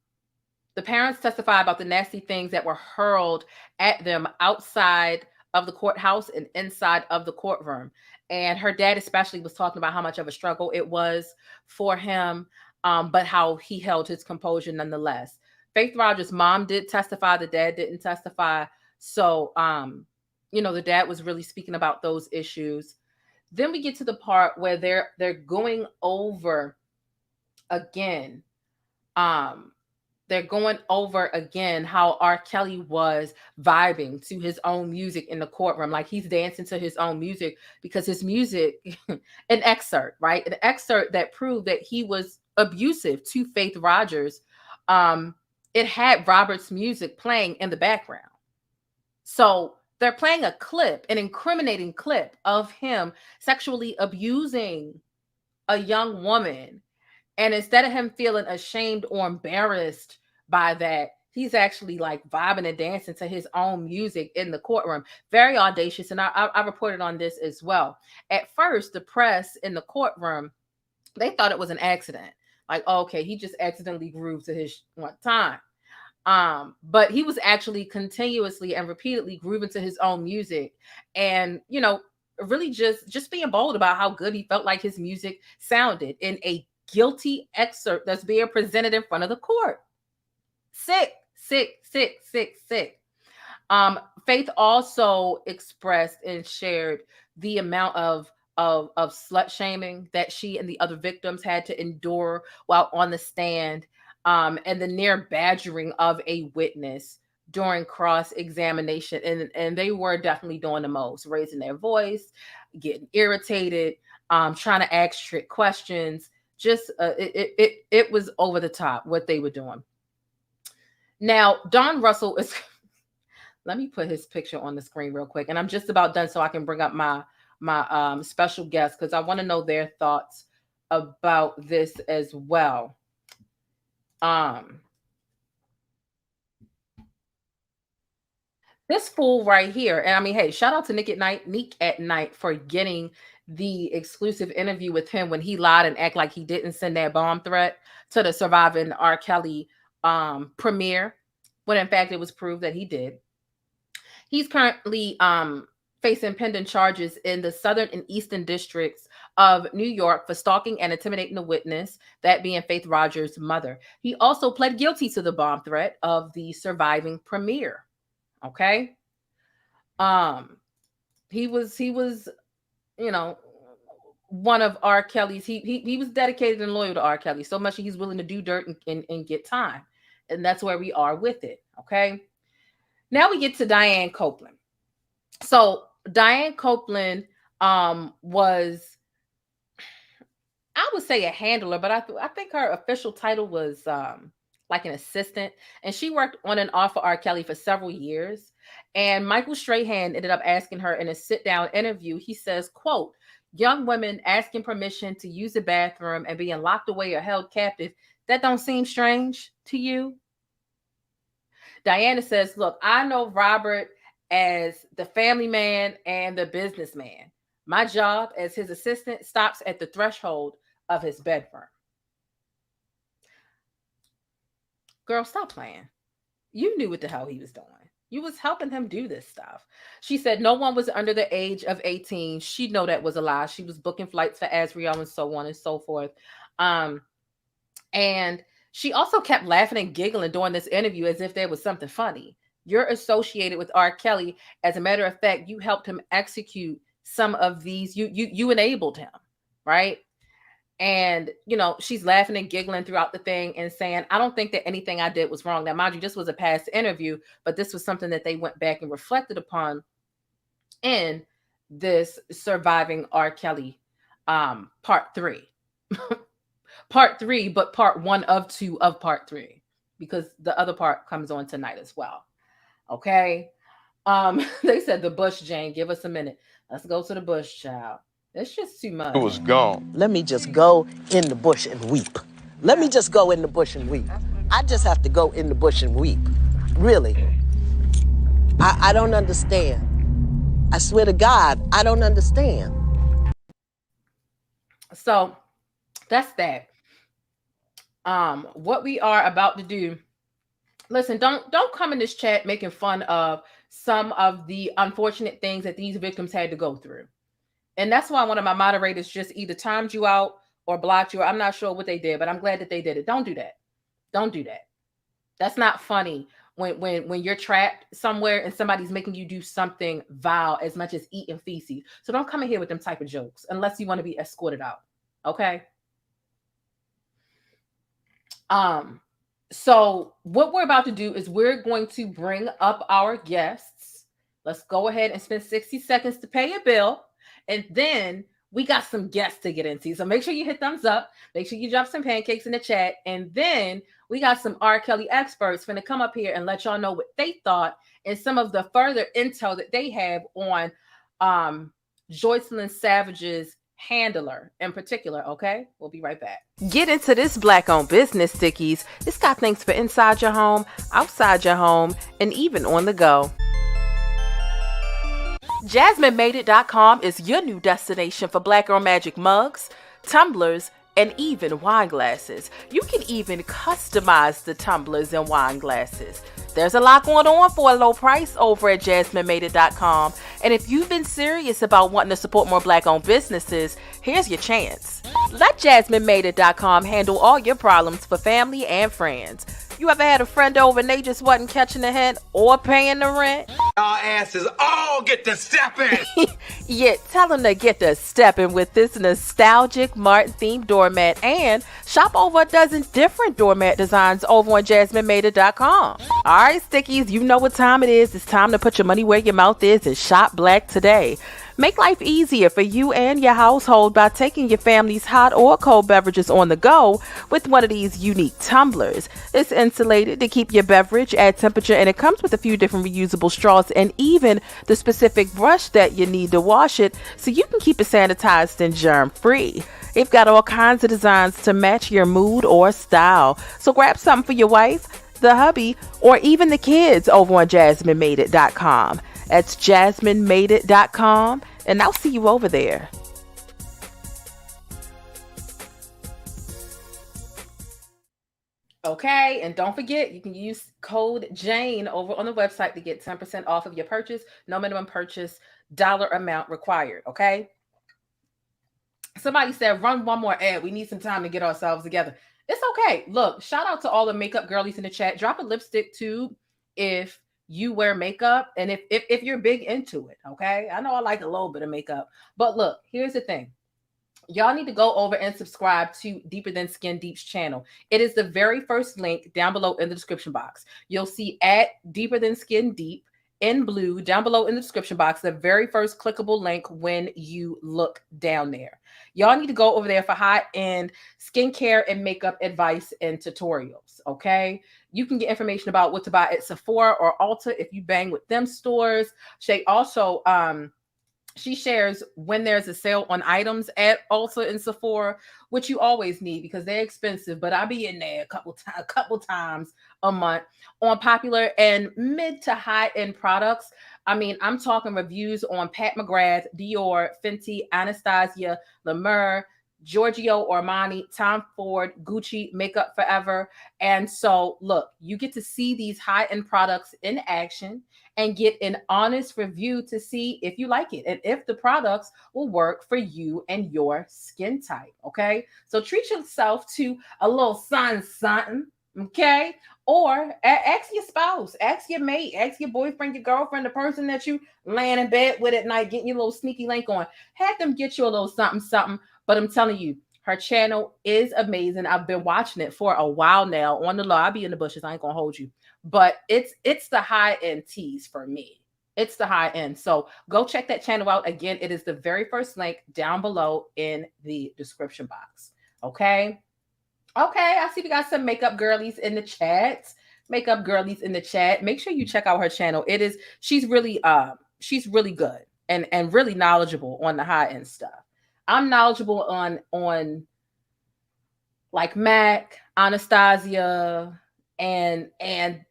parents testify about the nasty things that were hurled at them outside of the courthouse and inside of the courtroom. And her dad especially was talking about how much of a struggle it was for him, but how he held his composure nonetheless. Faith Rogers' mom did testify. The dad didn't testify. So, the dad was really speaking about those issues. Then we get to the part where they're going over again. They're going over again how R. Kelly was vibing to his own music in the courtroom. Like he's dancing to his own music because his music, an excerpt, right? An excerpt that proved that he was abusive to Faith Rogers. It had Robert's music playing in the background. So they're playing a clip, an incriminating clip of him sexually abusing a young woman. And instead of him feeling ashamed or embarrassed by that, he's actually like vibing and dancing to his own music in the courtroom. Very audacious. And I reported on this as well. At first, the press in the courtroom, they thought it was an accident. Like, okay, he just accidentally grooved to his one time. But he was actually continuously and repeatedly grooving to his own music. And, really just being bold about how good he felt like his music sounded in a guilty excerpt that's being presented in front of the court. Sick. Faith also expressed and shared the amount of slut shaming that she and the other victims had to endure while on the stand, and the near badgering of a witness during cross-examination, and they were definitely doing the most, raising their voice, getting irritated, trying to ask trick questions. Just it was over the top what they were doing. Now, Don Russell is let me put his picture on the screen real quick, and I'm just about done so I can bring up my special guest, because I want to know their thoughts about this as well. This fool right here, and I mean, hey, shout out to Nick at Night for getting the exclusive interview with him when he lied and act like he didn't send that bomb threat to the surviving R. Kelly premiere, when in fact it was proved that he did. He's currently facing pending charges in the Southern and Eastern districts of New York for stalking and intimidating a witness, that being Faith Rogers' mother. He also pled guilty to the bomb threat of the surviving premiere. Okay. He was, you know, one of R. Kelly's, he was dedicated and loyal to R. Kelly so much he's willing to do dirt and get time. And that's where we are with it. Okay. Now we get to Diane Copeland. So Diane Copeland was, I would say, a handler, but I think her official title was like an assistant, and she worked on and off for R. Kelly for several years. And Michael Strahan ended up asking her in a sit-down interview. He says, quote, "Young women asking permission to use the bathroom and being locked away or held captive, that don't seem strange to you?" Diana says, "Look, I know Robert as the family man and the businessman. My job as his assistant stops at the threshold of his bedroom." Girl, stop playing. You knew what the hell he was doing. You was helping him do this stuff. She said no one was under the age of 18. She'd know that was a lie. She was booking flights for Asriel and so on and so forth. And she also kept laughing and giggling during this interview as if there was something funny. You're associated with R. Kelly. As a matter of fact, you helped him execute some of these. You enabled him, right? And, you know, she's laughing and giggling throughout the thing and saying, I don't think that anything I did was wrong. Now, mind you, this was a past interview, but this was something that they went back and reflected upon in this Surviving R. Kelly part 3. Part 3, but part 1 of 2 of part 3, because the other part comes on tonight as well. Okay. They said the bush, Jane, give us a minute. Let's go to the bush, child. It's just too much. It was gone. Let me just go in the bush and weep. Let me just go in the bush and weep. I just have to go in the bush and weep. Really. I don't understand. I swear to God, I don't understand. So that's that. What we are about to do, listen, don't come in this chat making fun of some of the unfortunate things that these victims had to go through. And that's why one of my moderators just either timed you out or blocked you. I'm not sure what they did, but I'm glad that they did it. Don't do that. Don't do that. That's not funny when you're trapped somewhere and somebody's making you do something vile as much as eating feces. So don't come in here with them type of jokes unless you want to be escorted out. Okay? So what we're about to do is we're going to bring up our guests. Let's go ahead and spend 60 seconds to pay a bill. And then we got some guests to get into. So make sure you hit thumbs up. Make sure you drop some pancakes in the chat. And then we got some R. Kelly experts going to come up here and let y'all know what they thought and some of the further intel that they have on Joycelyn Savage's handler in particular. Okay, we'll be right back. Get into this Black-owned business, Stickies. It's got things for inside your home, outside your home, and even on the go. JasmineMadeIt.com is your new destination for Black Girl Magic mugs, tumblers, and even wine glasses. You can even customize the tumblers and wine glasses. There's a lot going on for a low price over at JasmineMadeIt.com. And if you've been serious about wanting to support more Black-owned businesses, here's your chance. Let JasmineMadeIt.com handle all your problems for family and friends. You ever had a friend over and they just wasn't catching the hint or paying the rent? Y'all asses all get to stepping. Yeah, tell them to get to stepping with this nostalgic Martin-themed doormat and shop over a dozen different doormat designs over on JasmineMader.com. All right, stickies, you know what time it is. It's time to put your money where your mouth is and shop black today. Make life easier for you and your household by taking your family's hot or cold beverages on the go with one of these unique tumblers. It's insulated to keep your beverage at temperature, and it comes with a few different reusable straws and even the specific brush that you need to wash it so you can keep it sanitized and germ-free. They've got all kinds of designs to match your mood or style. So grab something for your wife, the hubby, or even the kids over on JasmineMadeIt.com. That's JasmineMadeIt.com, and I'll see you over there. Okay, and don't forget, you can use code Jane over on the website to get 10% off of your purchase. No minimum purchase, dollar amount required, okay? Somebody said, run one more ad. We need some time to get ourselves together. It's okay. Look, shout out to all the makeup girlies in the chat. Drop a lipstick tube if you wear makeup and if you're big into it, okay? I know I like a little bit of makeup, but look, here's the thing. Y'all need to go over and subscribe to Deeper Than Skin Deep's channel. It is the very first link down below in the description box. You'll see at Deeper Than Skin Deep in blue down below in the description box, the very first clickable link when you look down there. Y'all need to go over there for high-end skincare and makeup advice and tutorials, okay? You can get information about what to buy at Sephora or Ulta if you bang with them stores. She also she shares when there's a sale on items at Ulta and Sephora, which you always need because they're expensive, but I'll be in there a couple times a month on popular and mid to high-end products. I mean, I'm talking reviews on Pat McGrath, Dior, Fenty, Anastasia, La Mer, Giorgio Armani, Tom Ford, Gucci, Makeup Forever. And so, look, you get to see these high-end products in action and get an honest review to see if you like it and if the products will work for you and your skin type, okay? So treat yourself to a little something, okay? Or ask your spouse, ask your mate, ask your boyfriend, your girlfriend, the person that you laying in bed with at night, getting your little sneaky link on. Have them get you a little something. But I'm telling you, her channel is amazing. I've been watching it for a while now on the low. I'll be in the bushes. I ain't gonna hold you. But it's the high-end teas for me. It's the high end. So go check that channel out. Again, it is the very first link down below in the description box. Okay. Okay. I see we got some makeup girlies in the chat. Makeup girlies in the chat. Make sure you check out her channel. She's really good and really knowledgeable on the high end stuff. I'm knowledgeable on like MAC, Anastasia, and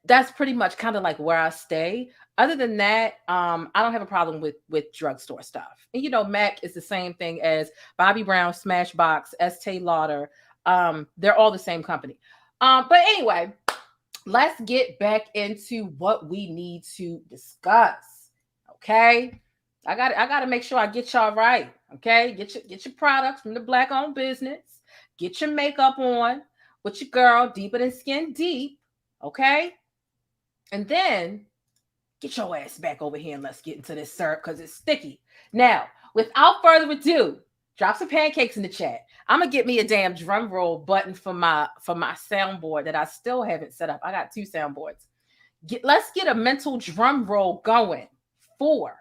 that's pretty much kind of like where I stay. Other than that, I don't have a problem with drugstore stuff. And you know, MAC is the same thing as Bobbi Brown, Smashbox, Estee Lauder. They're all the same company. But anyway, let's get back into what we need to discuss. Okay. I gotta make sure I get y'all right. Okay. Get your products from the Black-owned business. Get your makeup on with your girl, Deeper Than Skin Deep. Okay. And then get your ass back over here and let's get into this syrup because it's sticky. Now, without further ado, drop some pancakes in the chat. I'm gonna get me a damn drum roll button for my soundboard that I still haven't set up. I got 2 soundboards. Let's get a mental drum roll going for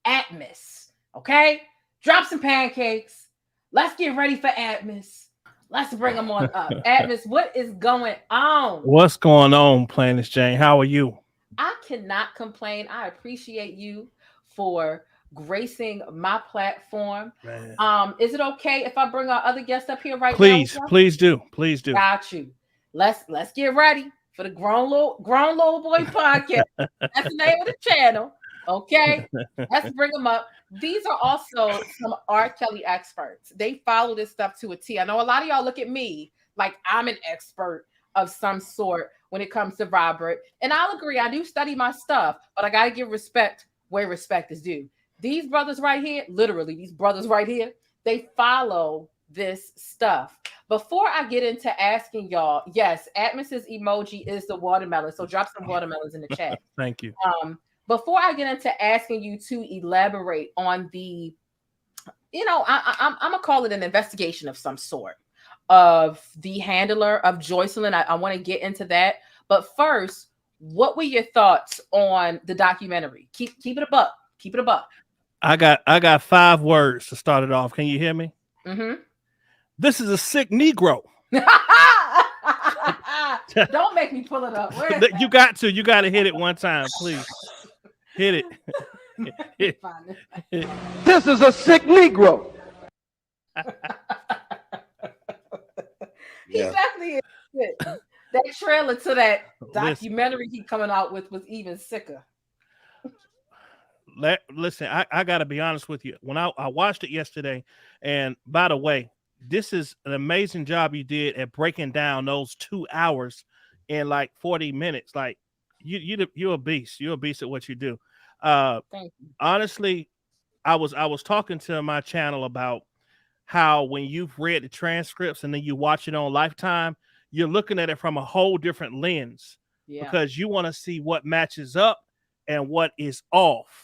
Atmos. Okay, drop some pancakes. Let's get ready for Atmos. Let's bring them on up. Atmos, what is going on? What's going on, Planet Jane? How are you? I cannot complain. I appreciate you for gracing my platform. Man. Is it okay if I bring our other guest up here right now? Please do. Please do. Got you. Let's get ready for the Grown Little Boy podcast. That's the name of the channel. Okay. Let's bring them up. These are also some R. Kelly experts. They follow this stuff to a T. I know a lot of y'all look at me like I'm an expert of some sort when it comes to Robert. And I'll agree, I do study my stuff, but I got to give respect where respect is due. These brothers right here, literally these brothers right here, they follow this stuff. Before I get into asking y'all, yes, Atmos's emoji is the watermelon. So drop some watermelons in the chat. Thank you. before I get into asking you to elaborate on the, I'm gonna call it an investigation of some sort of the handler of Joycelyn. I want to get into that, but first, what were your thoughts on the documentary? Keep it a buck. Keep it a buck. I got 5 words to start it off. Can you hear me? Mm-hmm. This is a sick Negro. Don't make me pull it up. You got to hit it one time, please. Hit it. This is a sick Negro. He definitely is. That trailer to that documentary he coming out with was even sicker. Listen, I got to be honest with you. When I watched it yesterday, and by the way, this is an amazing job you did at breaking down those 2 hours in like 40 minutes. Like you're a beast. You're a beast at what you do. Thank you. Honestly, I was talking to my channel about how when you've read the transcripts and then you watch it on Lifetime, you're looking at it from a whole different lens because you want to see what matches up and what is off.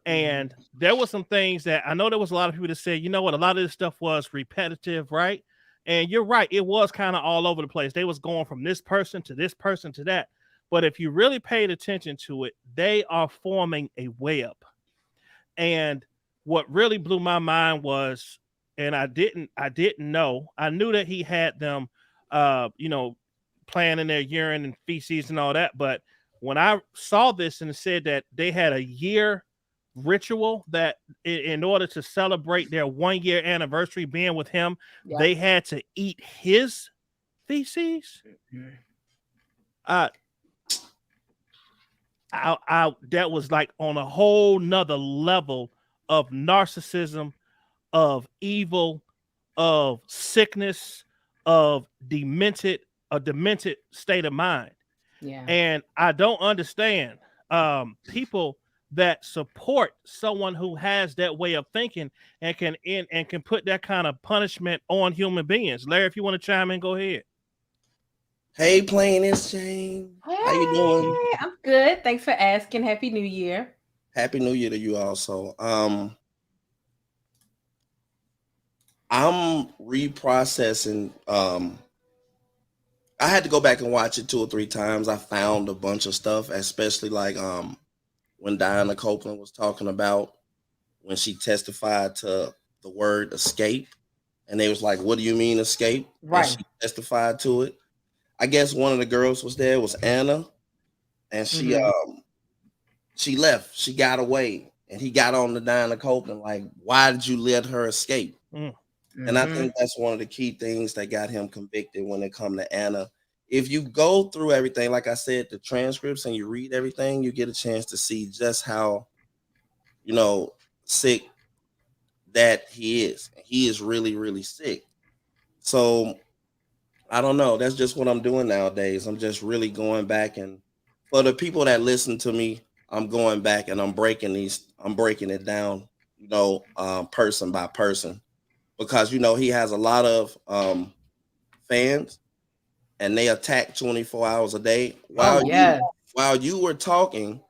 And there were some things that I know there was a lot of people that said, you know what, a lot of this stuff was repetitive, right? And you're right, it was kind of all over the place. They was going from this person to this person to that. But if you really paid attention to it, they are forming a web. And what really blew my mind was, and I didn't know, I knew that he had them, playing in their urine and feces and all that. But when I saw this and it said that they had a year ritual that in order to celebrate their 1-year anniversary being with him, they had to eat his feces. That was like on a whole nother level of narcissism, of evil, of sickness, of a demented state of mind. Yeah. And I don't understand people that support someone who has that way of thinking and can put that kind of punishment on human beings. Larry, if you want to chime in, go ahead. Hey, Plainest Jane. Hey, how you doing? I'm good. Thanks for asking. Happy New Year. Happy New Year to you also. I'm reprocessing. I had to go back and watch it 2 or 3 times. I found a bunch of stuff, especially like when Diana Copeland was talking about when she testified to the word escape. And they was like, what do you mean escape? Right. And she testified to it. I guess one of the girls was there, was Anna. And she left. She got away. And he got on to Diana Copeland like, why did you let her escape? And I think that's one of the key things that got him convicted when it come to Anna. If you go through everything, like I said, the transcripts, and you read everything, you get a chance to see just how, sick that he is. He is really, really sick. So I don't know. That's just what I'm doing nowadays. I'm just really going back, and for the people that listen to me, I'm going back and I'm breaking it down, person by person, because, he has a lot of fans. And they attack 24 hours a day. While you were talking,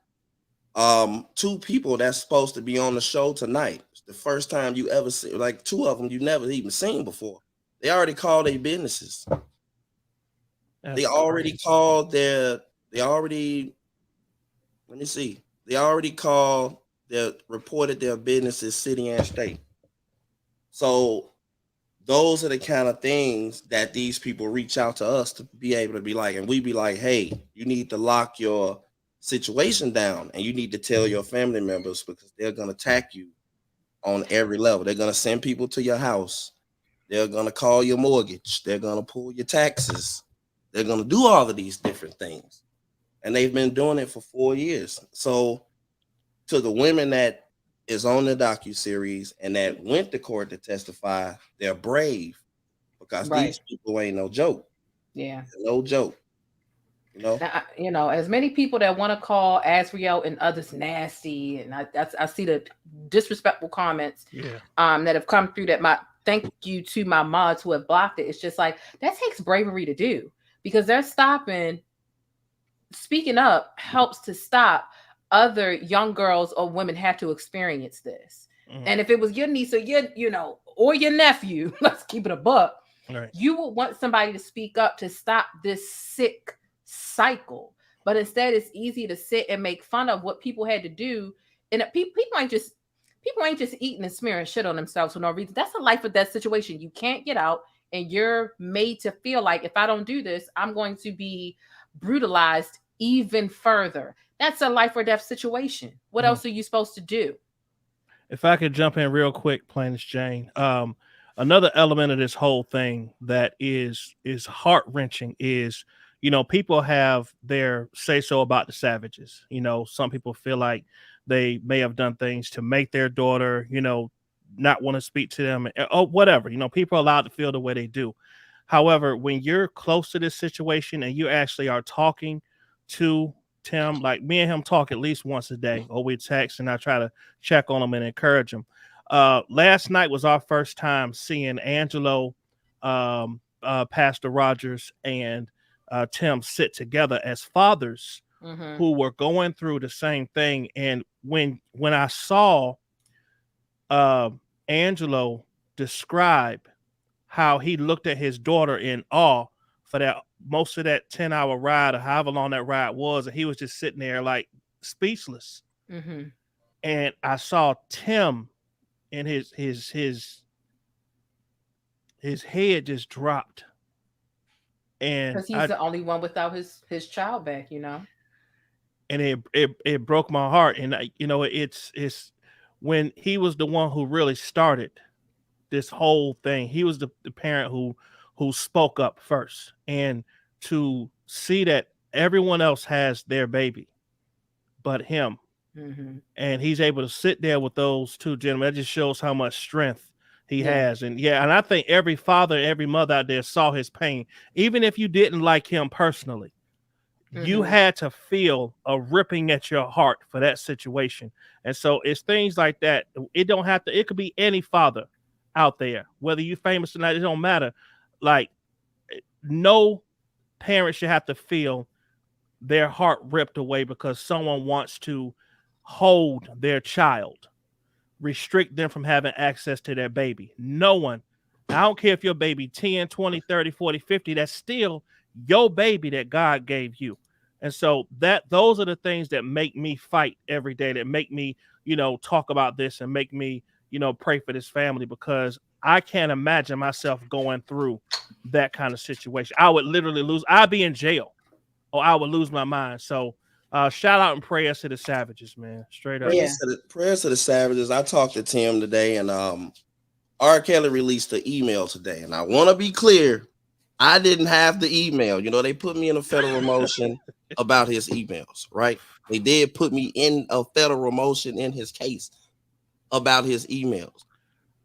2 people that's supposed to be on the show tonight, it's the first time you ever see, like 2 of them you never even seen before. They already called their businesses. They already reported their businesses, city and state. So those are the kind of things that these people reach out to us to be able to be like, and we be like, hey, you need to lock your situation down and you need to tell your family members, because they're going to attack you on every level. They're going to send people to your house. They're going to call your mortgage. They're going to pull your taxes. They're going to do all of these different things. And they've been doing it for 4 years. So to the women that is on the docuseries and that went to court to testify, they're brave, because these people ain't no joke. Yeah. They're no joke. Now, as many people that want to call Asriel and others nasty, and I see the disrespectful comments that have come through, thank you to my mods who have blocked it. It's just like, that takes bravery to do, because they're speaking up helps to stop other young girls or women have to experience this. And if it was your niece or or your nephew, let's keep it a buck, you would want somebody to speak up to stop this sick cycle. But instead, it's easy to sit and make fun of what people had to do. And people ain't just eating and smearing shit on themselves for no reason. That's a life or death situation. You can't get out, and you're made to feel like if I don't do this, I'm going to be brutalized even further. That's a life or death situation. What else are you supposed to do? If I could jump in real quick, Plaintiff Jane. Another element of this whole thing that is heart wrenching is, people have their say so about the Savages. Some people feel like they may have done things to make their daughter, not want to speak to them or whatever. People are allowed to feel the way they do. However, when you're close to this situation and you actually are talking to Tim, like me and him talk at least once a day, or we text and I try to check on him and encourage him. Last night was our first time seeing Angelo, Pastor Rogers, and Tim sit together as fathers who were going through the same thing. And when I saw Angelo describe how he looked at his daughter in awe for that most of that 10-hour ride or however long that ride was, and he was just sitting there like speechless. And I saw Tim and his head just dropped. And because he's the only one without his child back, And it broke my heart. And it's when he was the one who really started this whole thing. He was the parent who spoke up first, and to see that everyone else has their baby but him, and he's able to sit there with those two gentlemen, that just shows how much strength he has. And I think every father, every mother out there saw his pain, even if you didn't like him personally. You had to feel a ripping at your heart for that situation. And so it's things like that. It could be any father out there, whether you're famous or not, it don't matter. Like, no parent should have to feel their heart ripped away because someone wants to hold their child, restrict them from having access to their baby. No one. I don't care if your baby 10, 20, 30, 40, 50, that's still your baby that God gave you. And so those are the things that make me fight every day, that make me, talk about this and make me, pray for this family, because I can't imagine myself going through that kind of situation. I would literally I'd be in jail, or I would lose my mind. So shout out and prayers to the Savages, man. Straight up. Prayers to the Savages. I talked to Tim today, and R. Kelly released an email today. And I want to be clear, I didn't have the email. They put me in a federal motion about his emails, right? They did put me in a federal motion in his case about his emails.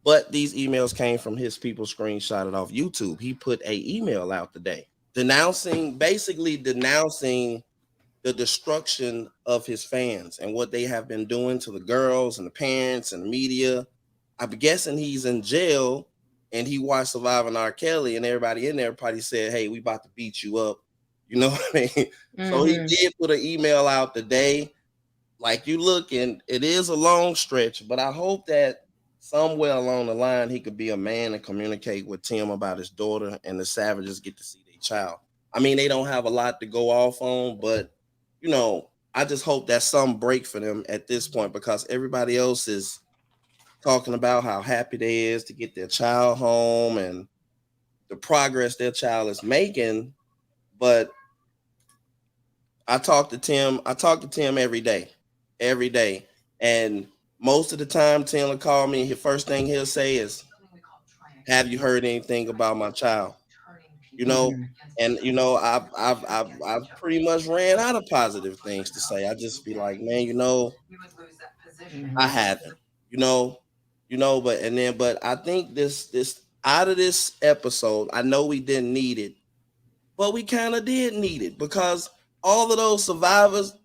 But these emails came from his people screenshotted off YouTube. He put an email out today denouncing the destruction of his fans and what they have been doing to the girls and the parents and the media. I'm guessing he's in jail and he watched Surviving R. Kelly, and everybody in there probably said, hey, we about to beat you up. You know what I mean? So he did put an email out today. Like, you look, and it is a long stretch, but I hope that somewhere along the line he could be a man and communicate with Tim about his daughter, and the Savages get to see their child. I mean, they don't have a lot to go off on, but I just hope that's some break for them at this point, because everybody else is talking about how happy they is to get their child home and the progress their child is making. But I talk to Tim every day. And most of the time, Tim will call me. The first thing he'll say is, have you heard anything about my child? And I've pretty much ran out of positive things to say. I just be like, man, I haven't, but I think this out of this episode, I know we didn't need it, but we kind of did need it, because all of those survivors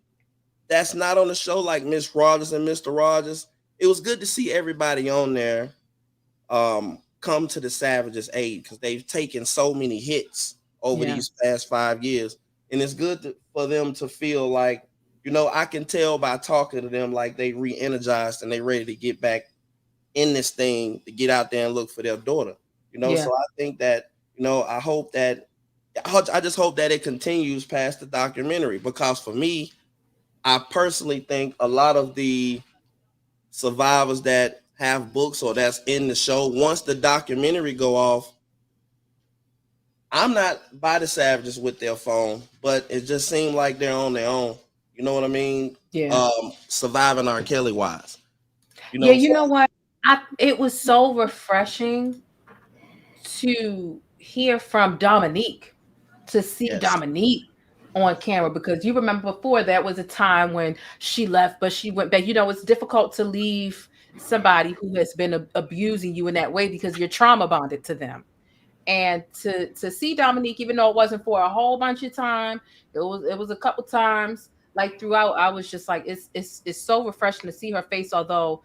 that's not on the show, like Miss Rogers and Mr. Rogers, it was good to see everybody on there come to the Savages' aid, because they've taken so many hits over these past 5 years, and it's good for them to feel like You know, I can tell by talking to them like they re-energized and they ready to get back in this thing to get out there and look for their daughter. You know, Yeah. so I think that, you know, I just hope that it continues past the documentary, because for me, I personally think a lot of the survivors that have books or that's in the show, once the documentary go off, I'm not by the savages with their phone, but it just seemed like they're on their own. You know what I mean? Yeah. Surviving R. Kelly wise. You Yeah, know, you so know what? It was so refreshing to hear from Dominique, to see yes. Dominique on camera, because you remember before that was a time when she left, but she went back. You know, it's difficult to leave somebody who has been abusing you in that way because you're trauma bonded to them. And to see Dominique, even though it wasn't for a whole bunch of time, it was a couple times like throughout. I was just like, it's so refreshing to see her face, although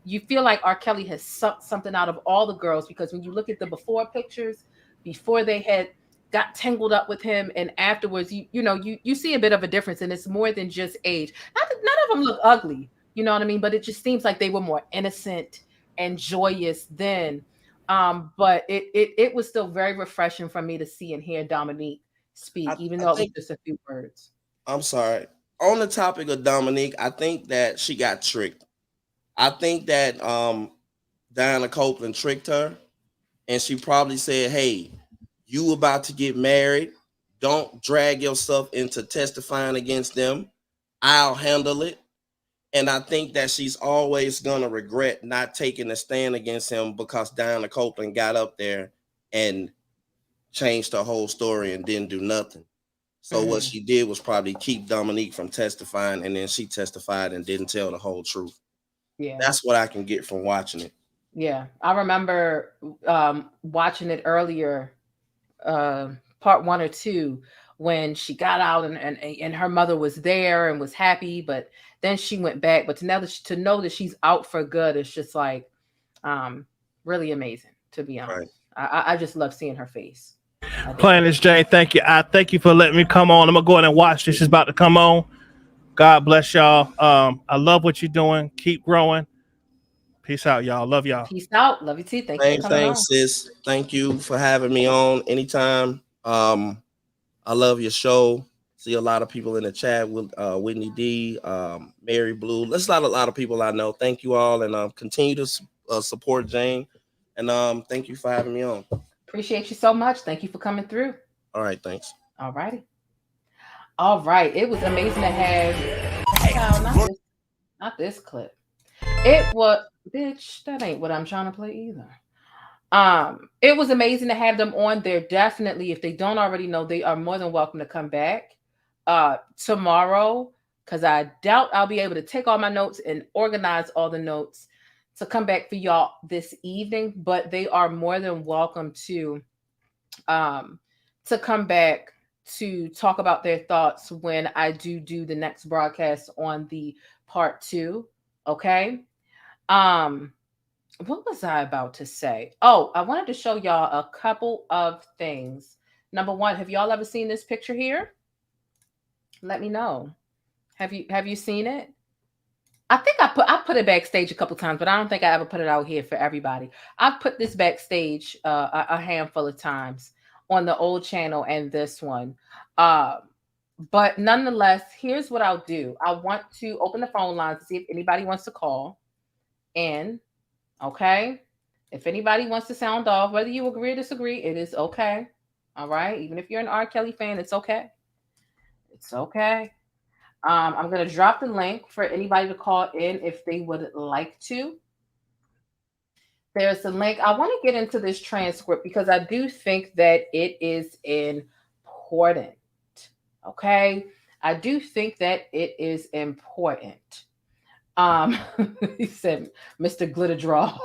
you feel like R. Kelly has sucked something out of all the girls, because when you look at the before pictures, before they had got tangled up with him, and afterwards, you see a bit of a difference, and it's more than just age. Not that none of them look ugly, you know what I mean? But it just seems like they were more innocent and joyous then. But it was still very refreshing for me to see and hear Dominique speak, even I though it was think, just a few words. I'm sorry. On the topic of Dominique, I think that she got tricked. I think that Diana Copeland tricked her, and she probably said, "Hey, you about to get married. Don't drag yourself into testifying against them. I'll handle it." And I think that she's always gonna regret not taking a stand against him, because Diana Copeland got up there and changed her whole story and didn't do nothing. So what she did was probably keep Dominique from testifying, and then she testified and didn't tell the whole truth. Yeah. That's what I can get from watching it. Yeah. I remember watching it earlier, part 1 or 2, when she got out and her mother was there and was happy, but then she went back. But to know that she's out for good is just like really amazing, to be honest. Right. I just love seeing her face. Planet Jane, thank you. I thank you for letting me come on. I'm gonna go ahead and watch this. It's about to come on. God bless y'all. I love what you're doing. Keep growing. Peace out, y'all. Love y'all. Peace out. Love you too. Thank you Same for coming thing, on. sis. Thank you for having me on anytime. I love your show. See a lot of people in the chat with Whitney D, Mary Blue. There's a lot of people I know. Thank you all, and continue to support Jane. And thank you for having me on. Appreciate you so much. Thank you for coming through. All right, thanks. All righty. All right. It was amazing to have not this clip. It was, bitch, that ain't what I'm trying to play either. It was amazing to have them on there. Definitely, if they don't already know, they are more than welcome to come back tomorrow, because I doubt I'll be able to take all my notes and organize all the notes to come back for y'all this evening, but they are more than welcome to come back to talk about their thoughts when I do the next broadcast on the part 2. Okay. What was I about to say? Oh, I wanted to show y'all a couple of things. Number one, have y'all ever seen this picture here? Let me know. Have you seen it? I think I put it backstage a couple times, but I don't think I ever put it out here for everybody. I've put this backstage a handful of times on the old channel and this one. But nonetheless, here's what I'll do. I want to open the phone lines to see if anybody wants to call in. Okay. If anybody wants to sound off, whether you agree or disagree, it is okay. All right. Even if you're an R. Kelly fan, it's okay. It's okay. I'm going to drop the link for anybody to call in if they would like to. There's the link. I want to get into this transcript because I do think that it is important. Okay. I do think that it is important. He said, Mr. Glitter Draw.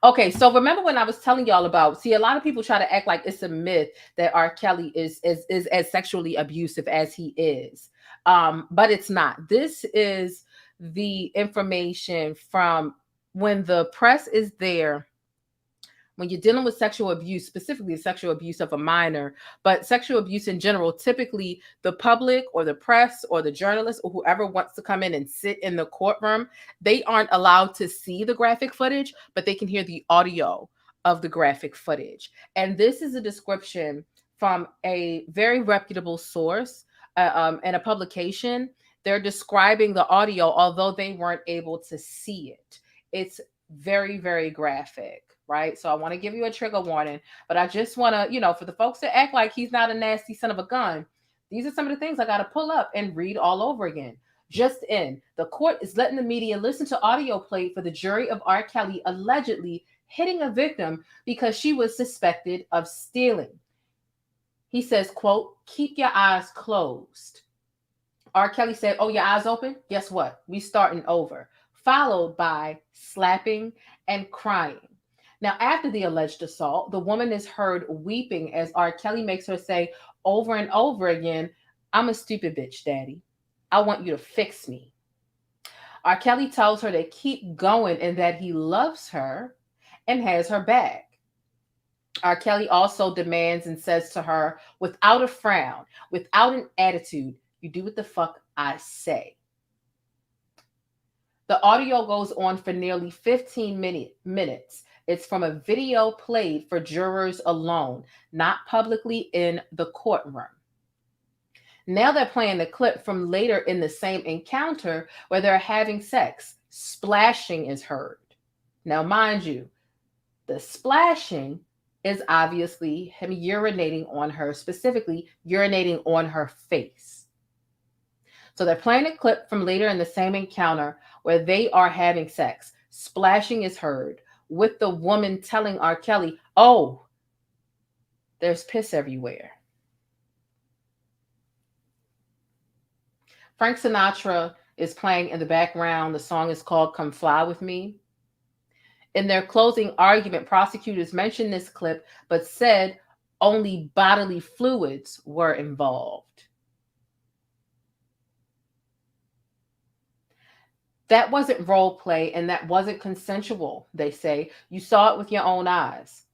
Okay, so remember when I was telling y'all about, a lot of people try to act like it's a myth that R. Kelly is as sexually abusive as he is. But it's not. This is the information from when the press is there, when you're dealing with sexual abuse, specifically sexual abuse of a minor, but sexual abuse in general, typically the public or the press or the journalist or whoever wants to come in and sit in the courtroom, they aren't allowed to see the graphic footage, but they can hear the audio of the graphic footage. And this is a description from a very reputable source and a publication. They're describing the audio, although they weren't able to see it. It's very, very graphic, right? So I want to give you a trigger warning, but I just want to, you know, for the folks that act like he's not a nasty son of a gun, these are some of the things I got to pull up and read all over again. Just in, the court is letting the media listen to audio played for the jury of R. Kelly allegedly hitting a victim because she was suspected of stealing. He says, quote, "Keep your eyes closed." R. Kelly said, "Oh, your eyes open? Guess what? We starting over." Followed by slapping and crying. Now, after the alleged assault, the woman is heard weeping as R. Kelly makes her say over and over again, "I'm a stupid bitch, daddy. I want you to fix me." R. Kelly tells her to keep going and that he loves her and has her back. R. Kelly also demands and says to her, without a frown, without an attitude, "You do what the fuck I say." The audio goes on for nearly 15 minutes. It's from a video played for jurors alone, not publicly in the courtroom. Now they're playing the clip from later in the same encounter where they're having sex. Splashing is heard. Now, mind you, the splashing is obviously him urinating on her, specifically urinating on her face. So they're playing a clip from later in the same encounter where they are having sex. Splashing is heard with the woman telling R. Kelly, "Oh, there's piss everywhere." Frank Sinatra is playing in the background. The song is called "Come Fly With Me." In their closing argument, prosecutors mentioned this clip, but said only bodily fluids were involved. That wasn't role play and that wasn't consensual, they say. You saw it with your own eyes.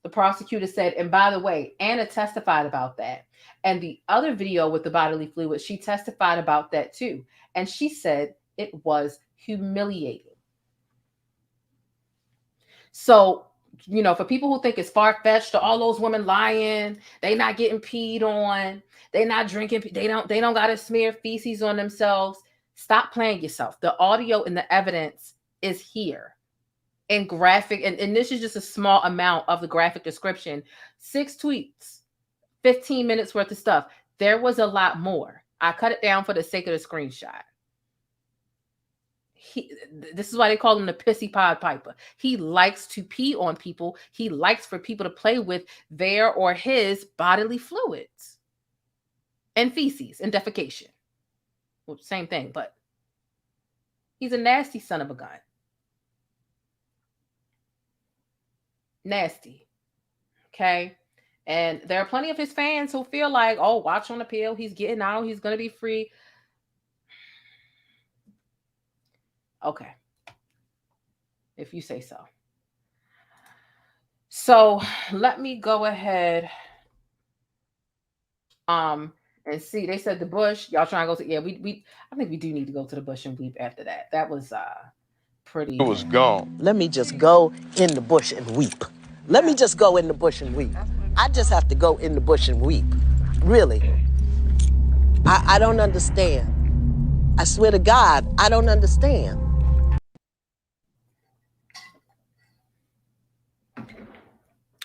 The prosecutor said, and by the way, Anna testified about that. And the other video with the bodily fluids, she testified about that too. And she said it was humiliating. So, you know, for people who think it's far-fetched, all those women lying, they not getting peed on, they not drinking, they don't got to smear feces on themselves. Stop playing yourself. The audio and the evidence is here. And graphic, and this is just a small amount of the graphic description. 6 tweets, 15 minutes worth of stuff. There was a lot more. I cut it down for the sake of the screenshot. This is why they call him the pissy Pied Piper. He likes to pee on people. He likes for people to play with their or his bodily fluids and feces and defecation. Well, same thing, but he's a nasty son of a gun. Nasty. Okay. And there are plenty of his fans who feel like, oh, watch on appeal. He's getting out. He's going to be free. Okay. If you say so. So let me go ahead. And see, they said the bush. Y'all trying to go to, yeah, I think we do need to go to the bush and weep after that. That was pretty. It was gone. Let me just go in the bush and weep. Let me just go in the bush and weep. I just have to go in the bush and weep. Really. I don't understand. I swear to God, I don't understand.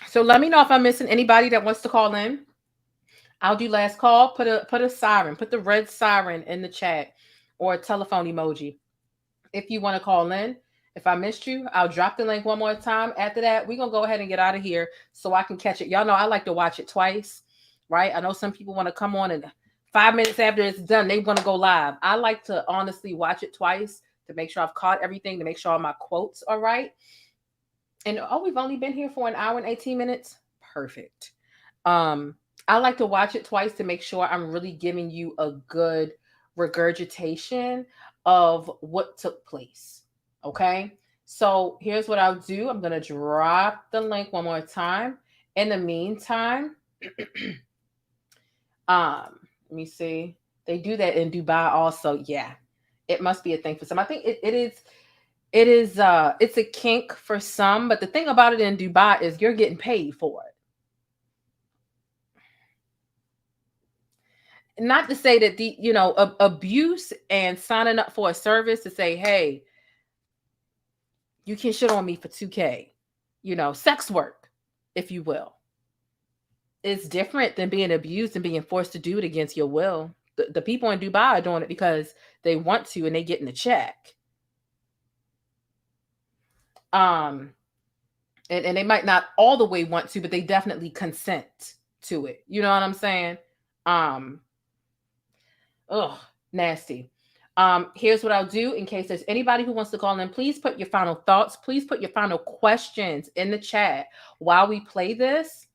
So let me know if I'm missing anybody that wants to call in. I'll do last call. Put a siren. Put the red siren in the chat or a telephone emoji if you want to call in. If I missed you, I'll drop the link one more time. After that, we're going to go ahead and get out of here so I can catch it. Y'all know I like to watch it twice, right? I know some people want to come on and 5 minutes after it's done, they want to go live. I like to honestly watch it twice to make sure I've caught everything, to make sure all my quotes are right. And we've only been here for an hour and 18 minutes. Perfect. I like to watch it twice to make sure I'm really giving you a good regurgitation of what took place. Okay. So here's what I'll do. I'm going to drop the link one more time. In the meantime, let me see. They do that in Dubai also. Yeah, it must be a thing for some. I think it's a kink for some, but the thing about it in Dubai is you're getting paid for it. Not to say that abuse and signing up for a service to say, hey, you can shit on me for $2K, sex work, if you will. It's different than being abused and being forced to do it against your will. The people in Dubai are doing it because they want to and they get in the check. And they might not all the way want to, but they definitely consent to it. You know what I'm saying? Nasty. Here's what I'll do in case there's anybody who wants to call in. Please put your final thoughts. Please put your final questions in the chat while we play this,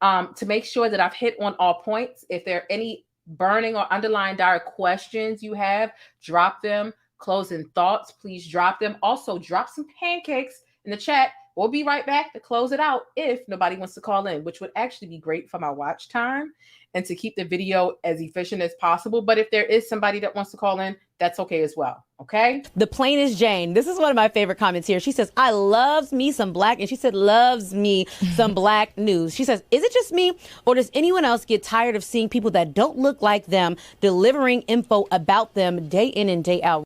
to make sure that I've hit on all points. If there are any burning or underlying dire questions you have, drop them. Closing thoughts, please drop them. Also, drop some pancakes in the chat. We'll be right back to close it out if nobody wants to call in, which would actually be great for my watch time and to keep the video as efficient as possible. But if there is somebody that wants to call in, that's okay as well. Okay. The plainest Jane. This is one of my favorite comments here. She says, I loves me some black, and she said, loves me some black news. She says, is it just me, or does anyone else get tired of seeing people that don't look like them delivering info about them day in and day out?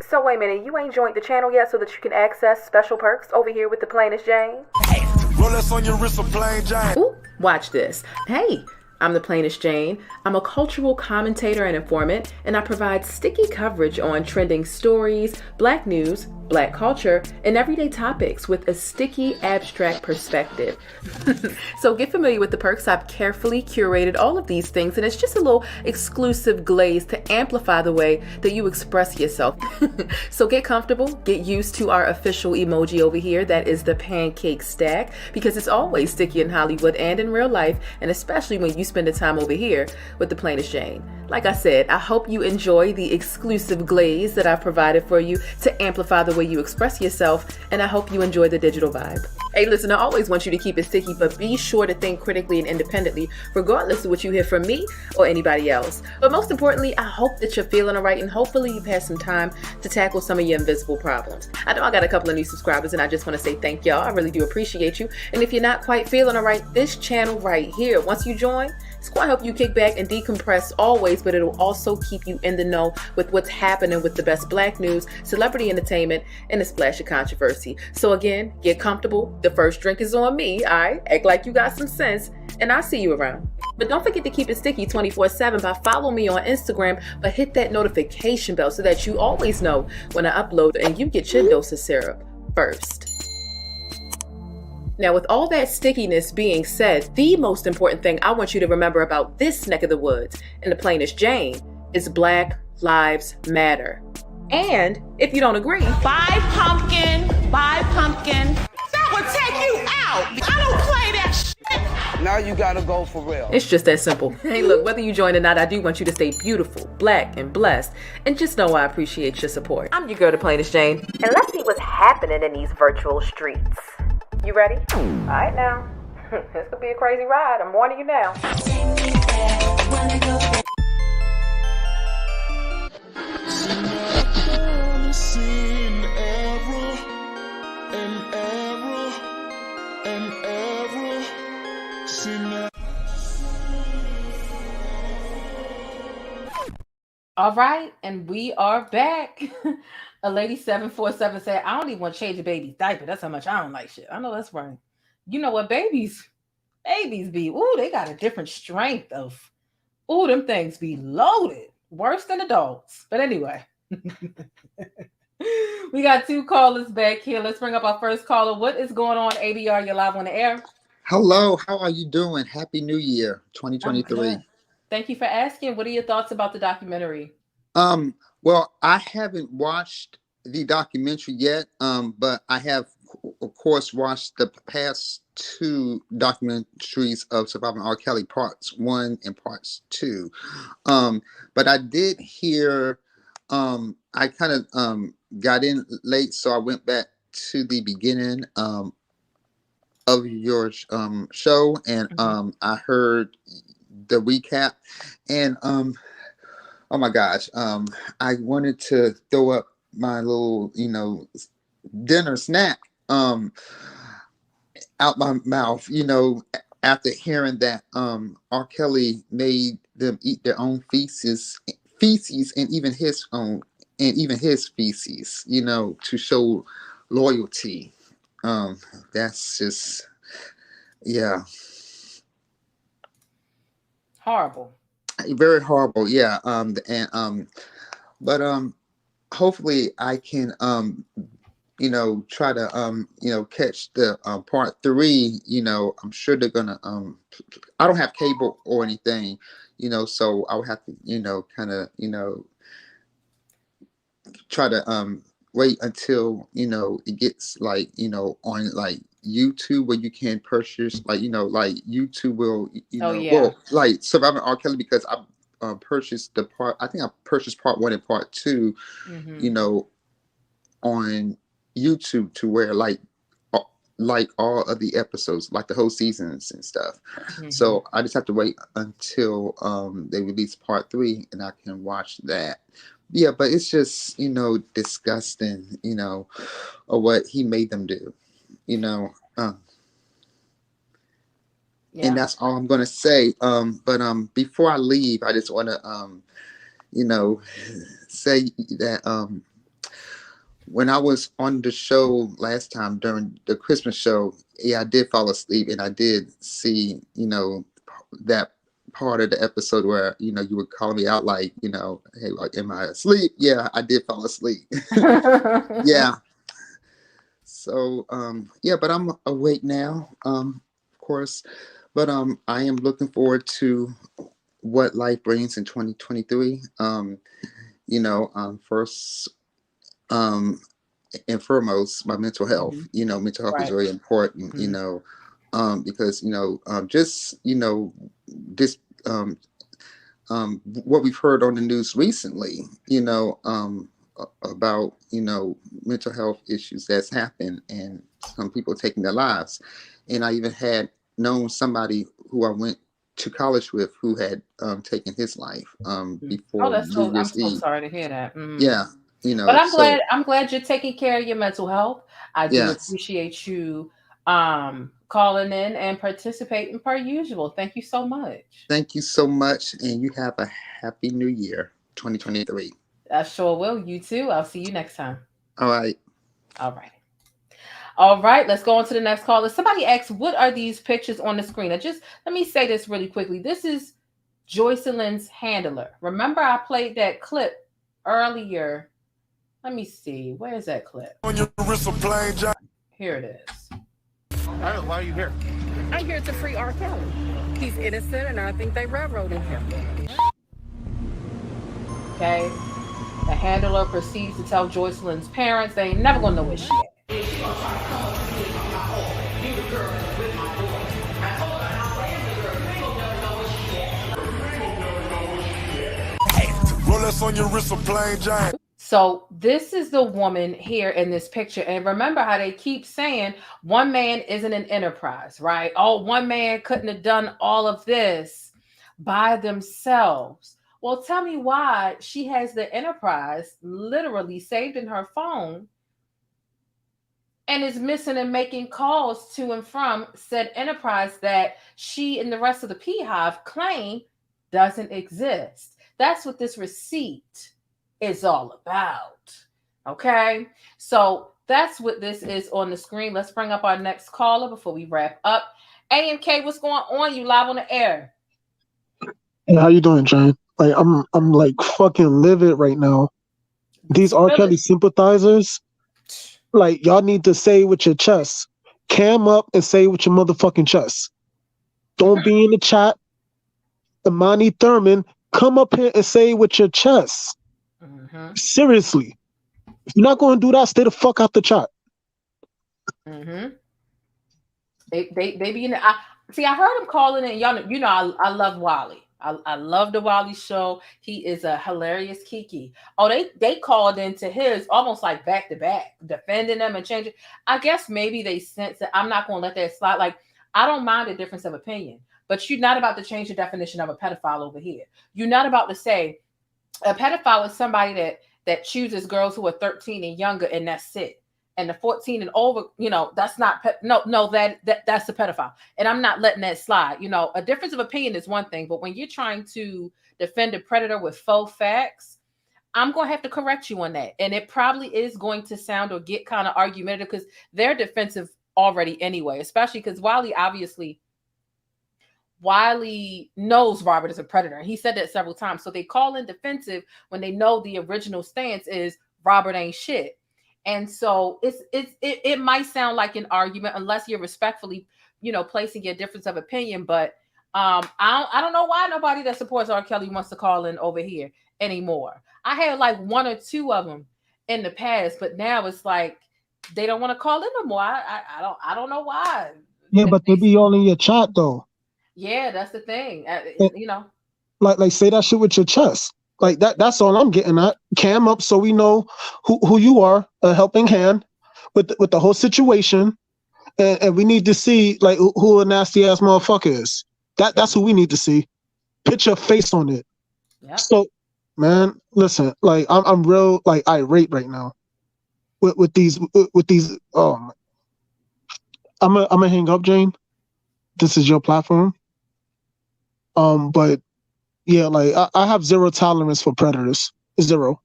So wait a minute, you ain't joined the channel yet so that you can access special perks over here with the plainest Jane? Rolex on your wrist, a plain Jane. Ooh, watch this. Hey, I'm the plainest Jane. I'm a cultural commentator and informant, and I provide sticky coverage on trending stories, black news, black culture, and everyday topics with a sticky, abstract perspective. So get familiar with the perks. I've carefully curated all of these things, and it's just a little exclusive glaze to amplify the way that you express yourself. So get comfortable, get used to our official emoji over here. That is the pancake stack, because it's always sticky in Hollywood and in real life, and especially when you spend the time over here with the plainest Jane. Like I said, I hope you enjoy the exclusive glaze that I've provided for you to amplify the way you express yourself, and I hope you enjoy the digital vibe. Hey, listen, I always want you to keep it sticky, but be sure to think critically and independently, regardless of what you hear from me or anybody else. But most importantly, I hope that you're feeling all right, and hopefully you've had some time to tackle some of your invisible problems. I know I got a couple of new subscribers, and I just want to say thank y'all. I really do appreciate you. And if you're not quite feeling all right, this channel right here, once you join, it's going to help you kick back and decompress always, but it'll also keep you in the know with what's happening with the best black news, celebrity entertainment, and a splash of controversy. So again, get comfortable. The first drink is on me, all right? Act like you got some sense, and I'll see you around. But don't forget to keep it sticky 24/7 by following me on Instagram, but hit that notification bell so that you always know when I upload and you get your dose of syrup first. Now, with all that stickiness being said, the most important thing I want you to remember about this neck of the woods and the plainest Jane is Black Lives Matter. And if you don't agree, buy pumpkin. That would take you out. I don't play that shit. Now you gotta go for real. It's just that simple. Hey, look, whether you join or not, I do want you to stay beautiful, black, and blessed. And just know I appreciate your support. I'm your girl, the plainest Jane. And let's see what's happening in these virtual streets. You ready? All right now. This could be a crazy ride. I'm warning you now. All right, and we are back. A lady 747 said, I don't even want to change a baby's diaper. That's how much I don't like shit. I know that's right. You know what babies be, ooh, they got a different strength of, ooh, them things be loaded. Worse than adults. But anyway. We got two callers back here. Let's bring up our first caller. What is going on, ABR? You're live on the air. Hello, how are you doing? Happy New Year, 2023. Thank you for asking. What are your thoughts about the documentary? Well, I haven't watched the documentary yet, but I have, of course, watched the past 2 documentaries of Surviving R. Kelly, parts 1 and parts 2. But I did hear, I kind of got in late, so I went back to the beginning of your show, and I heard the recap, and oh my gosh, I wanted to throw up my little, dinner snack out my mouth, after hearing that R. Kelly made them eat their own feces, and even his own, and even his feces, to show loyalty. That's just, yeah. Horrible. Very horrible, yeah. But hopefully I can try to catch the part 3. I'm sure they're gonna I don't have cable or anything, so I would have to kind of try to wait until it gets like on like YouTube, where you can purchase like YouTube will well, like Surviving R. Kelly, because I purchased the part, I think I purchased part 1 and part 2 on YouTube, to where like all of the episodes, like the whole seasons and stuff. So I just have to wait until they release part 3 and I can watch that. Yeah, but it's just disgusting, of what he made them do, and that's all I'm gonna say. But before I leave, I just want to say that when I was on the show last time during the Christmas show, I did fall asleep, and I did see that part of the episode where you were calling me out, like hey, like, am I asleep? Yeah, I did fall asleep. Yeah. So yeah, but I'm awake now, of course. But I am looking forward to what life brings in 2023. First and foremost, my mental health. Mental health is very important. Because just this what we've heard on the news recently, about mental health issues that's happened, and some people taking their lives. And I even had known somebody who I went to college with who had taken his life before. Oh, I'm so sorry to hear that. Yeah. But I'm glad you're taking care of your mental health. I do appreciate you calling in and participating per usual. Thank you so much. Thank you so much, and you have a happy new year, 2023. I sure will. You too. I'll see you next time. All right. All right, let's go on to the next caller. Somebody asked, what are these pictures on the screen? Let me say this really quickly. This is Joycelyn's handler. Remember, I played that clip earlier. Let me see. Where is that clip? Here it is. Why are you here? I'm here to free R. Kelly. He's innocent, and I think they railroaded him. Okay. The handler proceeds to tell Joycelyn's parents they ain't never gonna know where she at. On your wrist, a plain giant. So this is the woman here in this picture. And remember how they keep saying one man isn't an enterprise, right? Oh, one man couldn't have done all of this by themselves. Well, tell me why she has the enterprise literally saved in her phone and is missing and making calls to and from said enterprise that she and the rest of the Beehive claim doesn't exist. That's what this receipt is all about. Okay, so that's what this is on the screen. Let's bring up our next caller before we wrap up. AMK, what's going on? You live on the air. Hey, how you doing, Jane? Like I'm like fucking livid right now. These R. Kelly sympathizers, like y'all need to say with your chest. Cam up and say with your motherfucking chest. Don't be in the chat. Imani Thurman, come up here and say with your chest. Seriously. If you're not going to do that, stay the fuck out the chat. Mm-hmm. They be in the, I heard him calling in. Y'all know, I love Wally. I love the Wally show. He is a hilarious Kiki. Oh, they called into his almost like back to back, defending them and changing. I guess maybe they sense that I'm not going to let that slide. Like, I don't mind a difference of opinion, but you're not about to change the definition of a pedophile over here. You're not about to say a pedophile is somebody that chooses girls who are 13 and younger, and that's it. And the 14 and over, that's not that's a pedophile. And I'm not letting that slide. A difference of opinion is one thing, but when you're trying to defend a predator with faux facts, I'm going to have to correct you on that. And it probably is going to sound or get kind of argumentative because they're defensive already anyway, especially because Wiley knows Robert is a predator. He said that several times. So they call in defensive when they know the original stance is Robert ain't shit. And so it might sound like an argument unless you're respectfully, placing your difference of opinion. But I don't know why nobody that supports R. Kelly wants to call in over here anymore. I had like one or two of them in the past, but now it's like they don't want to call in no more. I don't know why. Yeah, but they be all in your chat though. Yeah, that's the thing. Like say that shit with your chest. Like that's all I'm getting at. Cam up so we know who you are, a helping hand with the whole situation. And we need to see like who a nasty ass motherfucker is. That's who we need to see. Put your face on it. Yeah. So man, listen, like I'm real like irate right now with these I'm gonna hang up, Jane. This is your platform. But yeah, like I have zero tolerance for predators. Zero.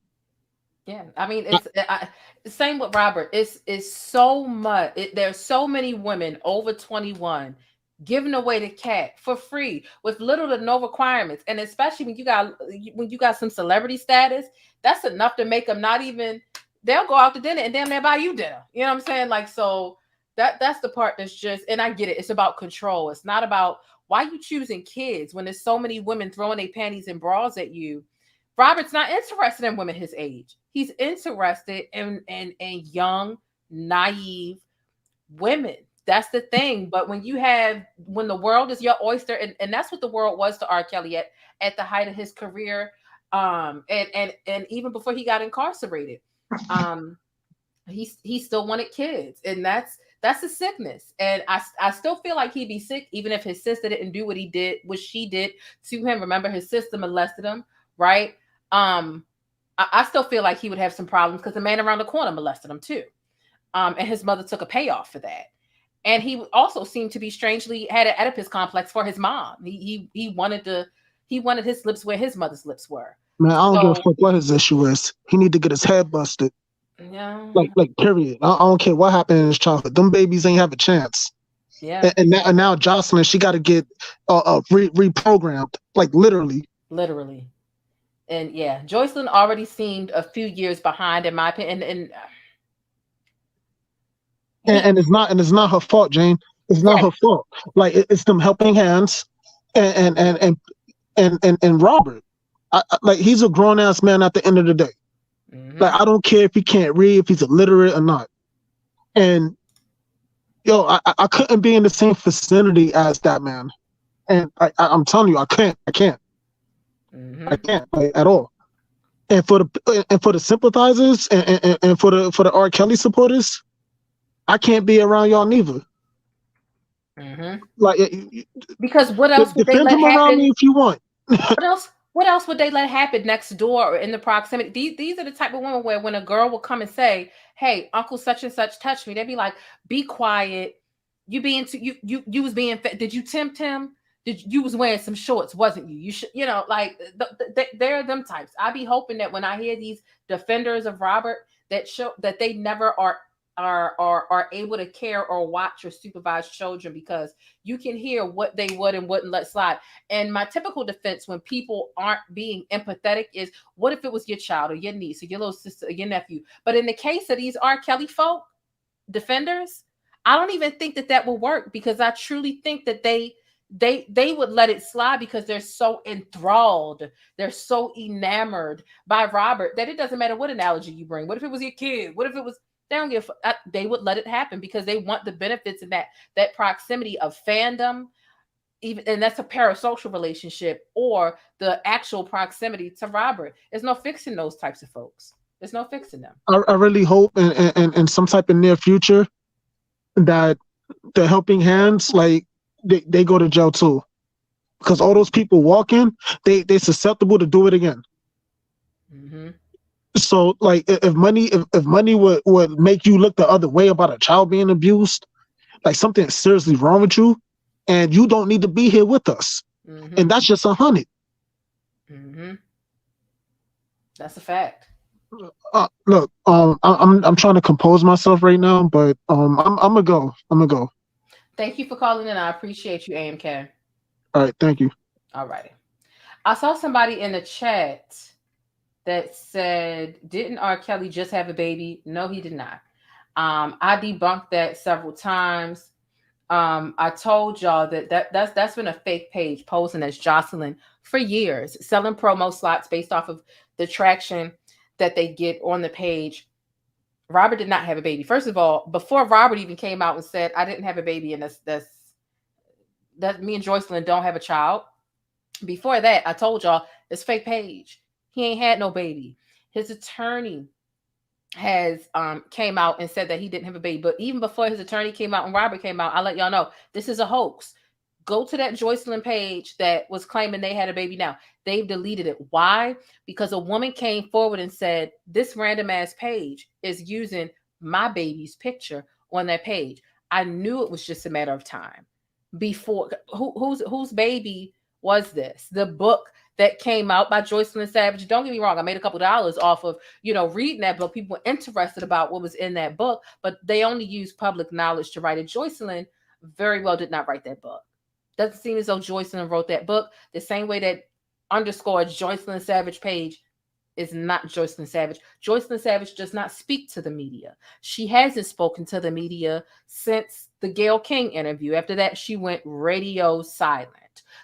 Yeah, I mean, it's same with Robert. It's so much. There's so many women over 21 giving away the cat for free with little to no requirements, and especially when you got some celebrity status, that's enough to make them not even. They'll go out to dinner and damn near buy you dinner. You know what I'm saying? Like, so that's the part that's just. And I get it. It's about control. It's not about why you choosing kids when there's so many women throwing their panties and bras at you. Robert's not interested in women his age. He's interested in young, naive women. That's the thing. But when the world is your oyster, and that's what the world was to R. Kelly at the height of his career, and even before he got incarcerated, he still wanted kids, and that's a sickness. And I still feel like he'd be sick even if his sister didn't do what she did to him. Remember, his sister molested him, right? I still feel like he would have some problems because the man around the corner molested him too. And his mother took a payoff for that. And he also seemed to be strangely had an Oedipus complex for his mom. He wanted his lips where his mother's lips were. Man, I don't give a fuck what his issue is. He need to get his head busted. Yeah. Like period. I don't care what happened in his childhood. Them babies ain't have a chance. Yeah. And now Jocelyn, she got to get reprogrammed. Like literally. Literally. And yeah, Joycelyn already seemed a few years behind, in my opinion. And it's not her fault, Jane. It's not her fault. Like it's them helping hands, and Robert. Like he's a grown ass man at the end of the day. Mm-hmm. Like I don't care if he can't read, if he's illiterate or not. And I couldn't be in the same vicinity as that man. And I'm telling you, I can't. Mm-hmm. I can't like, at all. And for the sympathizers and for the R. Kelly supporters, I can't be around y'all neither. Mm-hmm. Like because what else would they let him happen? Around me if you want. What else would they let happen next door or in the proximity? These are the type of women where when a girl will come and say, "Hey, Uncle such and such touched me," they'd be like, "Be quiet. You was being did you tempt him? You was wearing some shorts, wasn't you? You should, like they're them types." I be hoping that when I hear these defenders of Robert that show that they never are able to care or watch or supervise children, because you can hear what they would and wouldn't let slide. And my typical defense when people aren't being empathetic is, what if it was your child or your niece or your little sister or your nephew? But in the case of these R. Kelly folk defenders, I don't even think that will work, because I truly think that they they would let it slide because they're so enthralled, they're so enamored by Robert that it doesn't matter what analogy you bring. What if it was your kid? What if it was, they don't give they would let it happen because they want the benefits of that proximity of fandom, even, and that's a parasocial relationship, or the actual proximity to Robert. There's no fixing those types of folks. There's no fixing them. I really hope in some type of near future that the helping hands, like they go to jail too, because all those people walking, they susceptible to do it again. Mm-hmm. So like if money would make you look the other way about a child being abused, like something is seriously wrong with you, and you don't need to be here with us, Mm-hmm. and that's just 100. Mm-hmm. That's a fact. Look, I'm trying to compose myself right now, but I'm gonna go. Thank you for calling in. I appreciate you, AMK. All right, thank you. All righty. I saw somebody in the chat that said, didn't R. Kelly just have a baby? No, he did not. I debunked that several times. I told y'all that's been a fake page posing as Jocelyn for years, selling promo slots based off of the traction that they get on the page. Robert did not have a baby. First of all, before Robert even came out and said, I didn't have a baby, and that me and Joycelyn don't have a child. Before that, I told y'all it's fake page. He ain't had no baby. His attorney has came out and said that he didn't have a baby. But even before his attorney came out and Robert came out, I let y'all know this is a hoax. Go to that Joycelyn page that was claiming they had a baby now. They've deleted it. Why? Because a woman came forward and said, this random ass page is using my baby's picture on that page. I knew it was just a matter of time before. Whose baby was this? The book that came out by Joycelyn Savage. Don't get me wrong, I made a couple dollars off of, reading that book. People were interested about what was in that book, but they only used public knowledge to write it. Joycelyn very well did not write that book. Doesn't seem as though Joycelyn wrote that book. The same way that underscore Joycelyn Savage page is not Joycelyn Savage. Joycelyn Savage does not speak to the media. She hasn't spoken to the media since the Gayle King interview. After that, she went radio silent.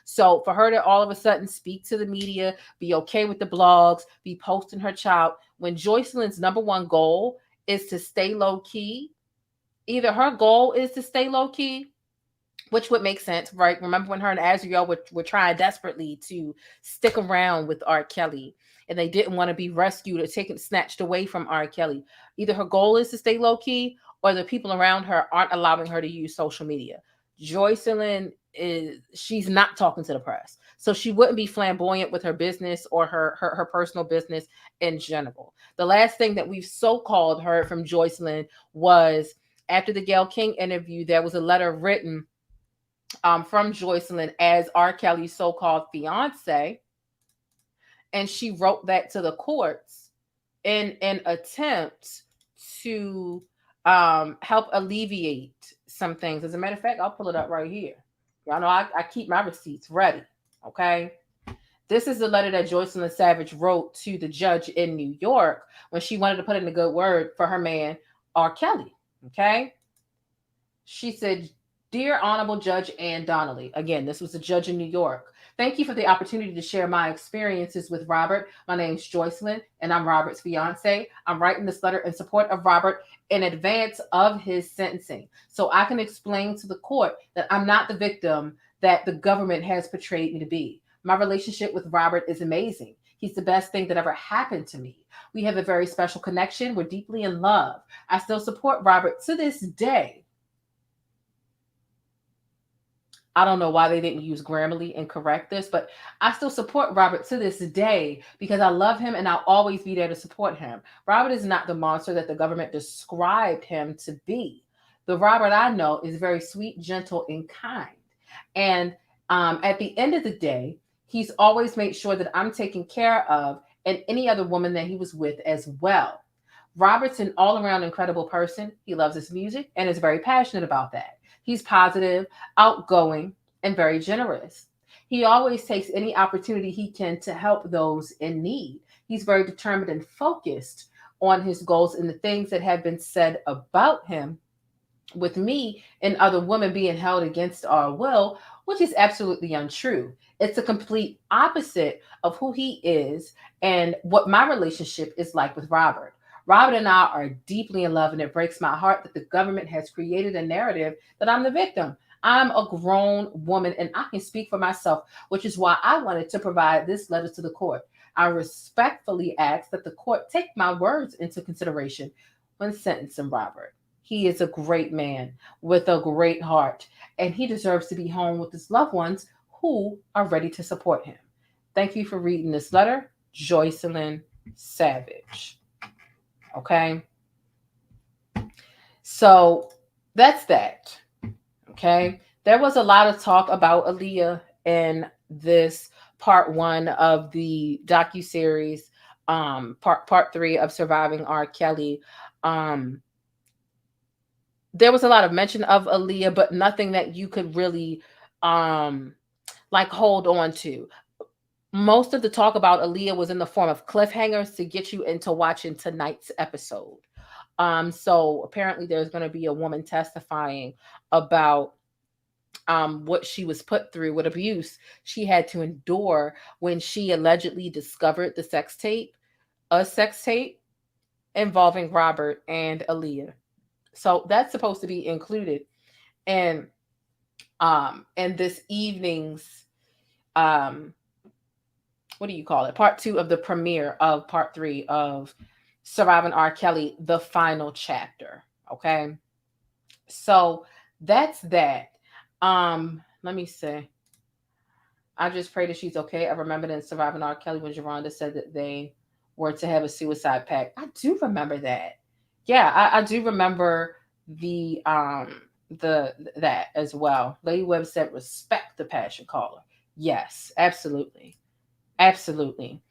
So for her to all of a sudden speak to the media, be okay with the blogs, be posting her child, when Joycelyn's number one goal is to stay low key, either her goal is to stay low key, which would make sense, right? Remember when her and Asriel were trying desperately to stick around with R. Kelly, and they didn't want to be rescued or snatched away from R. Kelly. Either her goal is to stay low key, or the people around her aren't allowing her to use social media. Joycelyn she's not talking to the press, so she wouldn't be flamboyant with her business or her personal business in general. The last thing that we've so-called heard from Joycelyn was after the Gayle King interview. There was a letter written from Joycelyn as R. Kelly's so-called fiance, and she wrote that to the courts in an attempt to help alleviate some things. As a matter of fact, I'll pull it up right here. Y'all know I keep my receipts ready, okay? This is the letter that Joycelyn Savage wrote to the judge in New York when she wanted to put in a good word for her man, R. Kelly, okay? She said, Dear Honorable Judge Ann Donnelly, again, this was the judge in New York. Thank you for the opportunity to share my experiences with Robert. My name's Joycelyn, and I'm Robert's fiance. I'm writing this letter in support of Robert in advance of his sentencing, so I can explain to the court that I'm not the victim that the government has portrayed me to be. My relationship with Robert is amazing. He's the best thing that ever happened to me. We have a very special connection. We're deeply in love. I still support Robert to this day. I don't know why they didn't use Grammarly and correct this, but I still support Robert to this day because I love him and I'll always be there to support him. Robert is not the monster that the government described him to be. The Robert I know is very sweet, gentle, and kind. And at the end of the day, he's always made sure that I'm taken care of and any other woman that he was with as well. Robert's an all-around incredible person. He loves his music and is very passionate about that. He's positive, outgoing, and very generous. He always takes any opportunity he can to help those in need. He's very determined and focused on his goals, and the things that have been said about him with me and other women being held against our will, which is absolutely untrue. It's a complete opposite of who he is and what my relationship is like with Robert. Robert and I are deeply in love, and it breaks my heart that the government has created a narrative that I'm the victim. I'm a grown woman and I can speak for myself, which is why I wanted to provide this letter to the court. I respectfully ask that the court take my words into consideration when sentencing Robert. He is a great man with a great heart, and he deserves to be home with his loved ones who are ready to support him. Thank you for reading this letter, Joycelyn Savage. Okay. So that's that. Okay. There was a lot of talk about Aaliyah in this part 1 of the docuseries, part 3 of Surviving R. Kelly. There was a lot of mention of Aaliyah, but nothing that you could really like hold on to. Most of the talk about Aaliyah was in the form of cliffhangers to get you into watching tonight's episode. So apparently there's going to be a woman testifying about what she was put through, what abuse she had to endure when she allegedly discovered the sex tape involving Robert and Aaliyah. So that's supposed to be included in this evening's what do you call it? Part 2 of the premiere of part 3 of Surviving R. Kelly, the final chapter. Okay. So that's that. Let me see. I just pray that she's okay. I remember in Surviving R. Kelly when Geronda said that they were to have a suicide pact. I do remember that. Yeah, I do remember that as well. Lady Webb said, respect the passion caller. Yes, absolutely. Absolutely.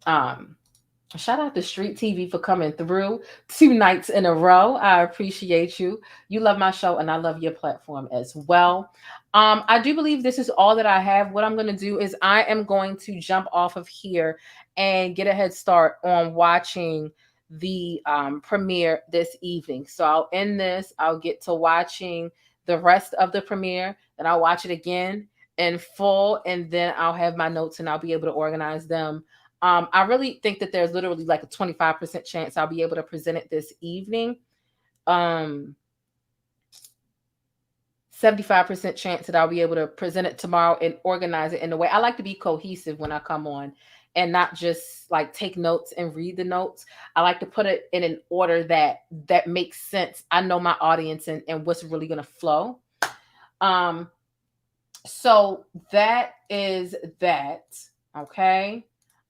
Shout out to Street TV for coming through 2 nights in a row. I appreciate you. You love my show and I love your platform as well. I do believe this is all that I have. What I'm going to do is I am going to jump off of here and get a head start on watching the premiere this evening. So I'll end this. I'll get to watching the rest of the premiere, and I'll watch it again in full, and then I'll have my notes and I'll be able to organize them. I really think that there's literally like a 25% chance I'll be able to present it this evening. 75% chance that I'll be able to present it tomorrow and organize it in a way. I like to be cohesive when I come on and not just like take notes and read the notes. I like to put it in an order that makes sense. I know my audience and what's really going to flow. So that is that. Okay.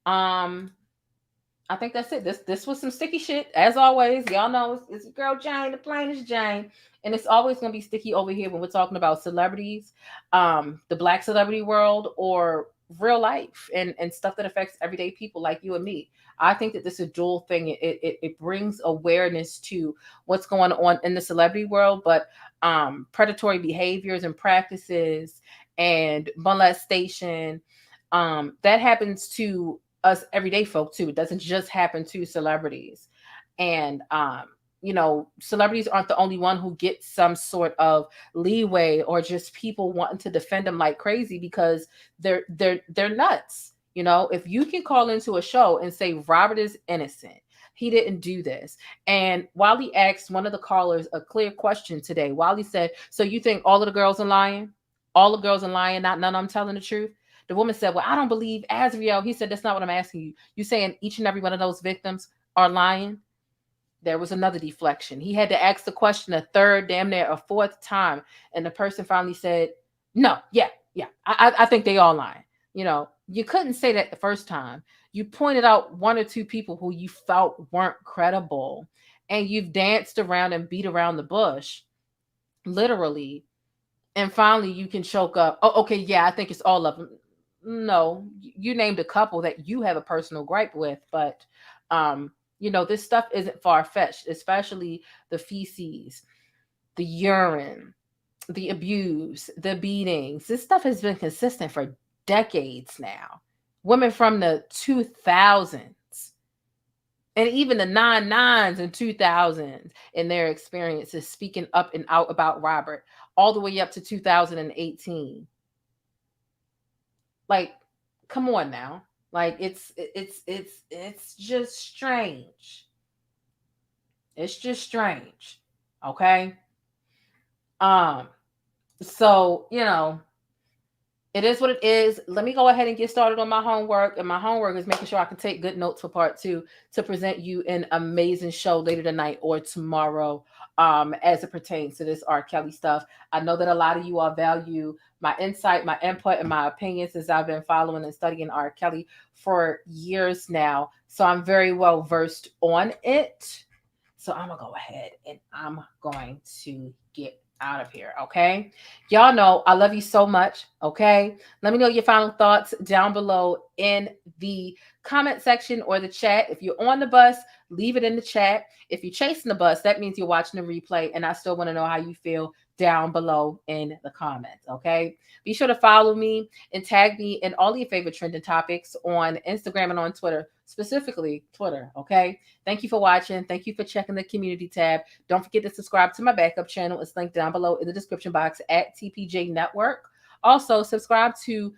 I think that's it. This was some sticky shit. As always, y'all know it's your girl Jane, the plainest Jane. And it's always going to be sticky over here when we're talking about celebrities, the Black celebrity world, or real life and stuff that affects everyday people like you and me. I think that this is a dual thing. It brings awareness to what's going on in the celebrity world, but predatory behaviors and practices and molestation, that happens to us everyday folk too. It doesn't just happen to celebrities. And celebrities aren't the only one who get some sort of leeway or just people wanting to defend them like crazy because they're nuts. If you can call into a show and say Robert is innocent, he didn't do this. And Wally asked one of the callers a clear question today. Wally said, so you think all of the girls are lying? All the girls are lying, not none of them telling the truth? The woman said, well, I don't believe Asriel. He said, that's not what I'm asking you. You saying each and every one of those victims are lying? There was another deflection. He had to ask the question a third, damn near a fourth time. And the person finally said, no, yeah. I think they all lying. You couldn't say that the first time. You pointed out 1 or 2 people who you felt weren't credible. And you've danced around and beat around the bush, literally. And finally you can choke up. Oh, okay, yeah, I think it's all of them. No, you named a couple that you have a personal gripe with, but this stuff isn't far-fetched, especially the feces, the urine, the abuse, the beatings. This stuff has been consistent for decades now. Women from the 2000s And even the 99s and 2000s in their experiences speaking up and out about Robert, all the way up to 2018. Like, come on now. Like, it's just strange. It's just strange. Okay. So, you know, it is what it is. Let me go ahead and get started on my homework. And my homework is making sure I can take good notes for part 2 to present you an amazing show later tonight or tomorrow as it pertains to this R. Kelly stuff. I know that a lot of you all value my insight, my input, and my opinions as I've been following and studying R. Kelly for years now. So I'm very well versed on it. So I'm going to go ahead and I'm going to get out of here. Okay. Y'all know I love you so much. Okay. Let me know your final thoughts down below in the comment section or the chat. If you're on the bus, leave it in the chat. If you're chasing the bus, that means you're watching the replay. And I still want to know how you feel down below in the comments. Okay. Be sure to follow me and tag me in all your favorite trending topics on Instagram and on Twitter, specifically Twitter. Okay. Thank you for watching. Thank you for checking the community tab. Don't forget to subscribe to my backup channel. It's linked down below in the description box at TPJ Network. Also, subscribe to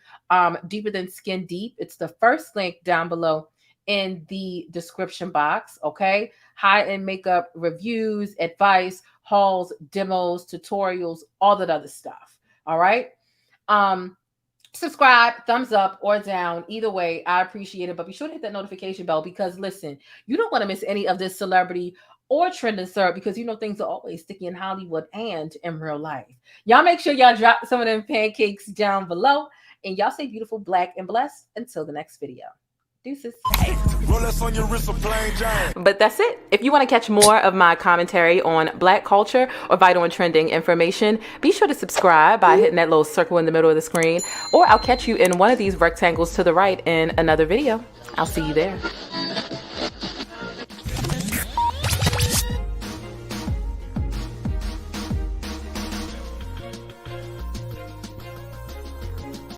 Deeper Than Skin Deep. It's the first link down below in the description box. Okay. High-end makeup reviews, advice, hauls, demos, tutorials, all that other stuff. All right. Subscribe, thumbs up or down. Either way, I appreciate it. But be sure to hit that notification bell because listen, you don't want to miss any of this celebrity or trending syrup because you know things are always sticky in Hollywood and in real life. Y'all make sure y'all drop some of them pancakes down below and y'all stay beautiful, black, and blessed until the next video. Deuces. But that's it. If you want to catch more of my commentary on Black culture or vital and trending information, be sure to subscribe by hitting that little circle in the middle of the screen, or I'll catch you in one of these rectangles to the right in another video. I'll see you there.